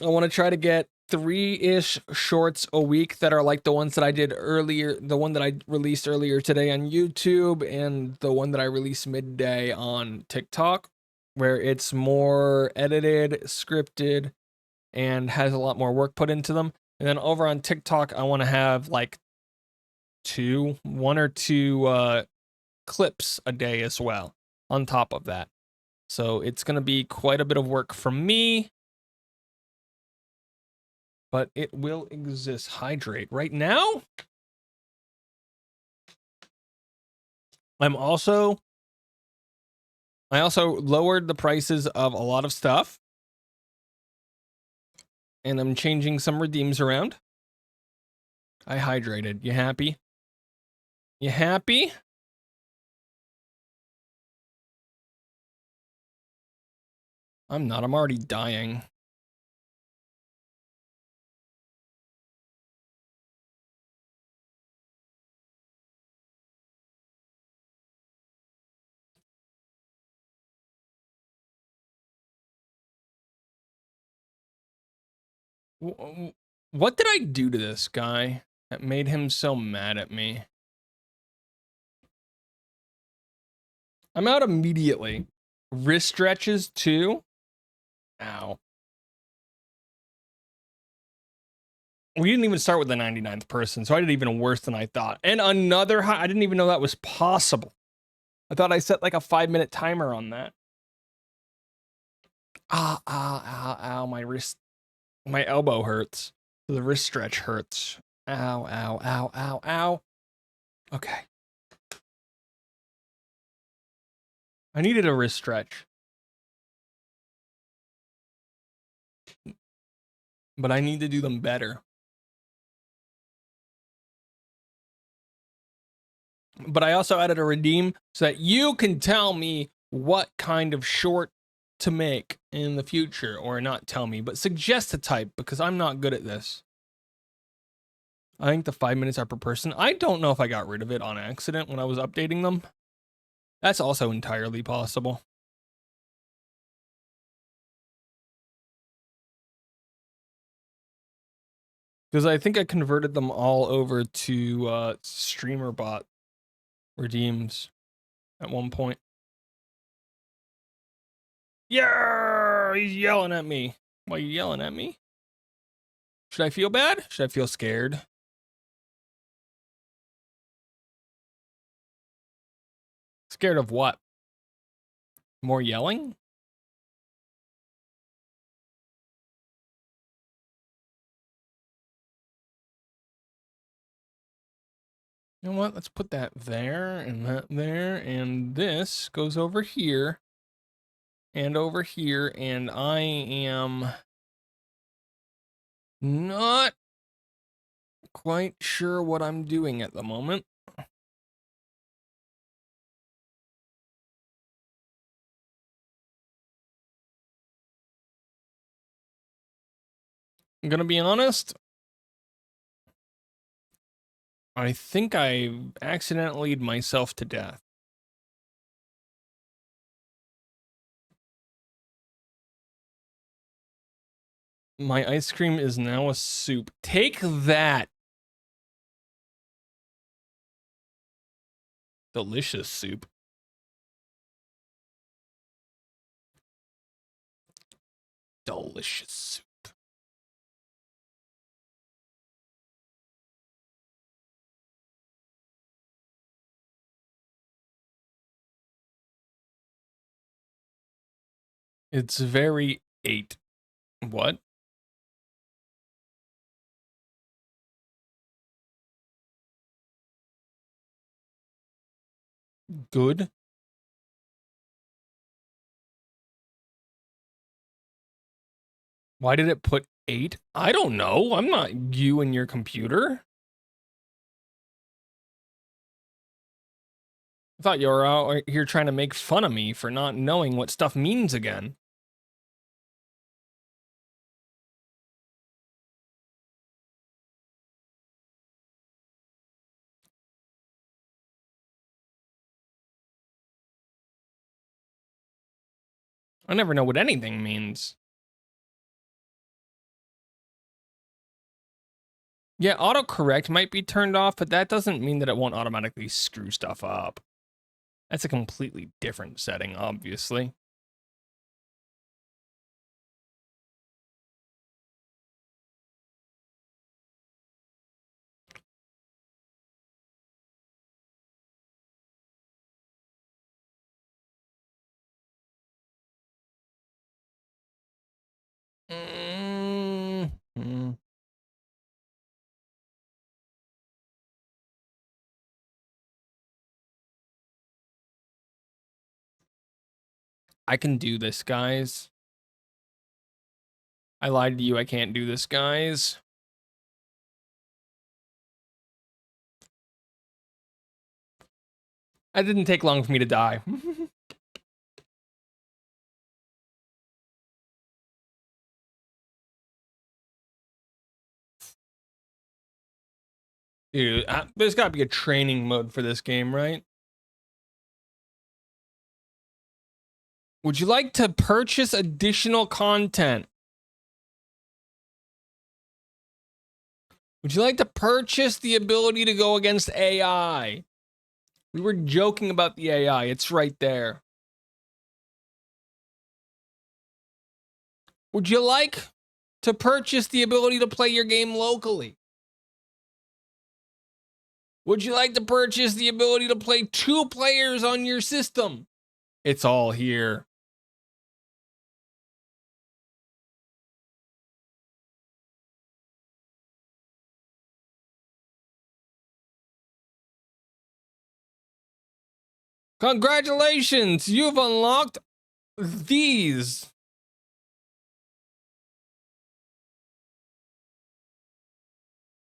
I want to try to get 3-ish shorts a week that are like the ones that I did earlier, the one that I released earlier today on YouTube, and the one that I released midday on TikTok, where it's more edited, scripted, and has a lot more work put into them. And then over on TikTok, I want to have like one or two clips a day as well on top of that. So it's going to be quite a bit of work for me, but it will exist. Hydrate right now. I also lowered the prices of a lot of stuff, and I'm changing some redeems around. I hydrated. You happy? You happy? I'm not. I'm already dying. What did I do to this guy that made him so mad at me? I'm out immediately. Wrist stretches too. Ow. We didn't even start with the 99th person, so I did even worse than I thought. And another high. I didn't even know that was possible. I thought I set like a 5-minute timer on that. Ow, my wrist. My elbow hurts. The wrist stretch hurts. Ow. Okay. I needed a wrist stretch. But I need to do them better. But I also added a redeem so that you can tell me what kind of short to make in the future, or not tell me, but suggest a type, because I'm not good at this. I think the 5 minutes are per person. I don't know if I got rid of it on accident when I was updating them. That's also entirely possible. Because I think I converted them all over to StreamerBot redeems at one point. Yeah, he's yelling at me. Why are you yelling at me? Should I feel bad? Should I feel scared? Scared of what? More yelling? You know what? Let's put that there and that there, and this goes over here and over here, and I am not quite sure what I'm doing at the moment. I'm gonna be honest. I think I accidentally myself to death. My ice cream is now a soup. Take that. Delicious soup. Delicious soup. It's very 8. What? Good. Why did it put 8? I don't know. I'm not you and your computer. I thought you were out here trying to make fun of me for not knowing what stuff means again. I never know what anything means. Yeah, autocorrect might be turned off, but that doesn't mean that it won't automatically screw stuff up. That's a completely different setting, obviously. Mm-hmm. I can do this, guys. I lied to you. I can't do this, guys. That didn't take long for me to die. Dude, there's got to be a training mode for this game, right? Would you like to purchase additional content? Would you like to purchase the ability to go against AI? We were joking about the AI. It's right there. Would you like to purchase the ability to play your game locally? Would you like to purchase the ability to play 2 players on your system? It's all here. Congratulations, you've unlocked these.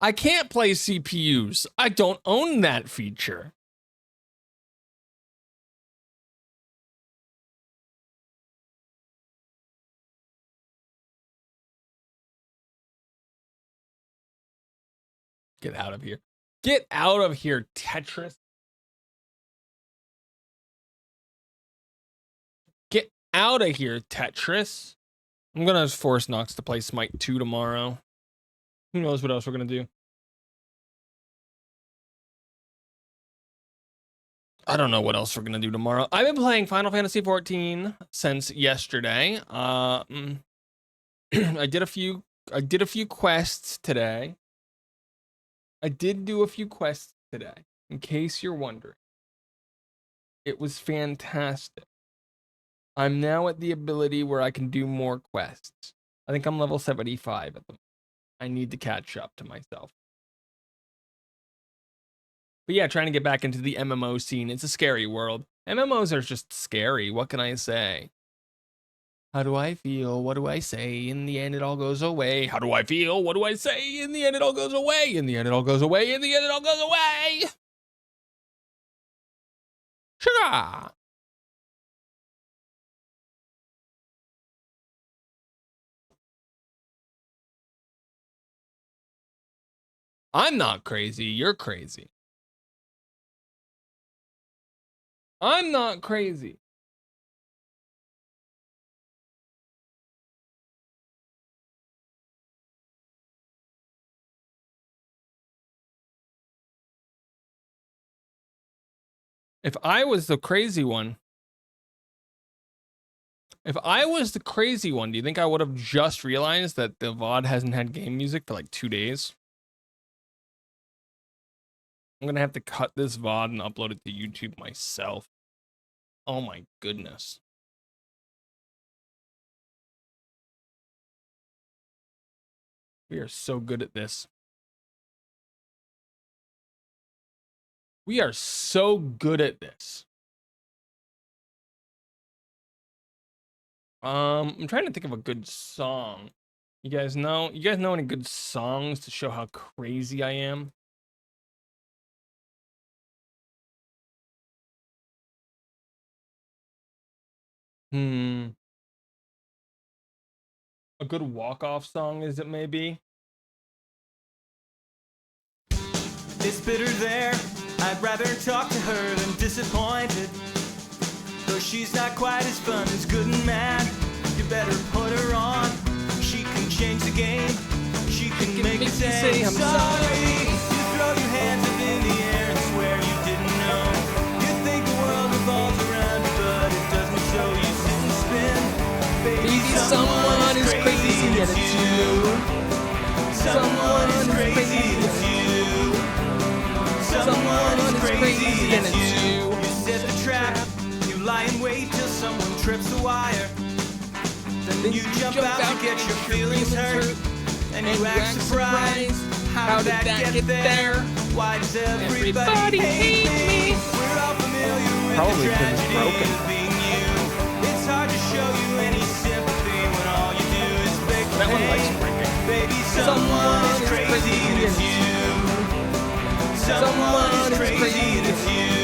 I can't play CPUs. I don't own that feature. Get out of here. Get out of here, Tetris. Get out of here, Tetris. I'm going to force Nox to play Smite 2 tomorrow. Who knows what else we're going to do? I don't know what else we're going to do tomorrow. I've been playing Final Fantasy 14 since yesterday. I did a few quests today. I did do a few quests today, in case you're wondering. It was fantastic. I'm now at the ability where I can do more quests. I think I'm level 75 at the moment. I need to catch up to myself. But yeah, trying to get back into the MMO scene. It's a scary world. MMOs are just scary. What can I say? How do I feel? What do I say? In the end, it all goes away. How do I feel? What do I say? In the end, it all goes away. In the end, it all goes away. In the end, it all goes away. Sugar. I'm not crazy. You're crazy. I'm not crazy. If I was the crazy one, do you think I would have just realized that the VOD hasn't had game music for like 2 days? I'm going to have to cut this VOD and upload it to YouTube myself. Oh my goodness. We are so good at this. We are so good at this. I'm trying to think of a good song. You guys know any good songs to show how crazy I am? A good walk-off song, is it maybe? It's bitter there. I'd rather talk to her than disappointed. Though she's not quite as fun as Good and Mad, you better put her on. She can change the game. She can make you say I'm sorry. You throw your hands up in the air and swear you didn't know. You think the world revolves around you, but it doesn't, so you sit and spin. Baby, someone is crazy and it's you. Someone is crazy and it's you. Someone is crazy and it's you. You set the trap. You lie in wait till someone trips the wire. Then you jump out to get your feelings hurt. And you act surprised. How did that get there? Why does everybody hate me? We're all familiar with Probably the 'cause it's tragedy broken. of being you. It's hard to show you any sympathy when all you do is fake That one likes pain. breaking. Baby, someone is crazy and it's you. Someone is crazy and it's you.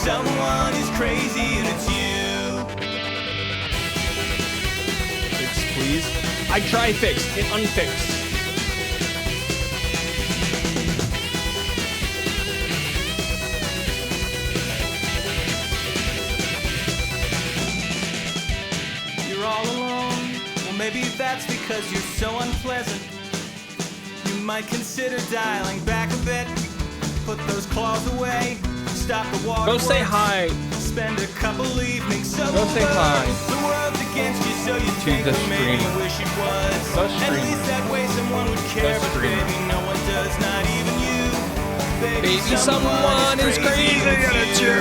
Someone is crazy and it's you. Fix, please. I try fix, it unfixed. You're all alone. Well, maybe that's because you're so unpleasant. You might consider dialing back a bit. Put those claws away. Stop the water. Go say hi spend a couple evenings sober. Go say hi The world's against you, so you to think the well, maybe streamer. wish it was. The At streamer. least that way someone would care, but streamer. baby, no one does, not even you. Baby, someone is crazy with at you.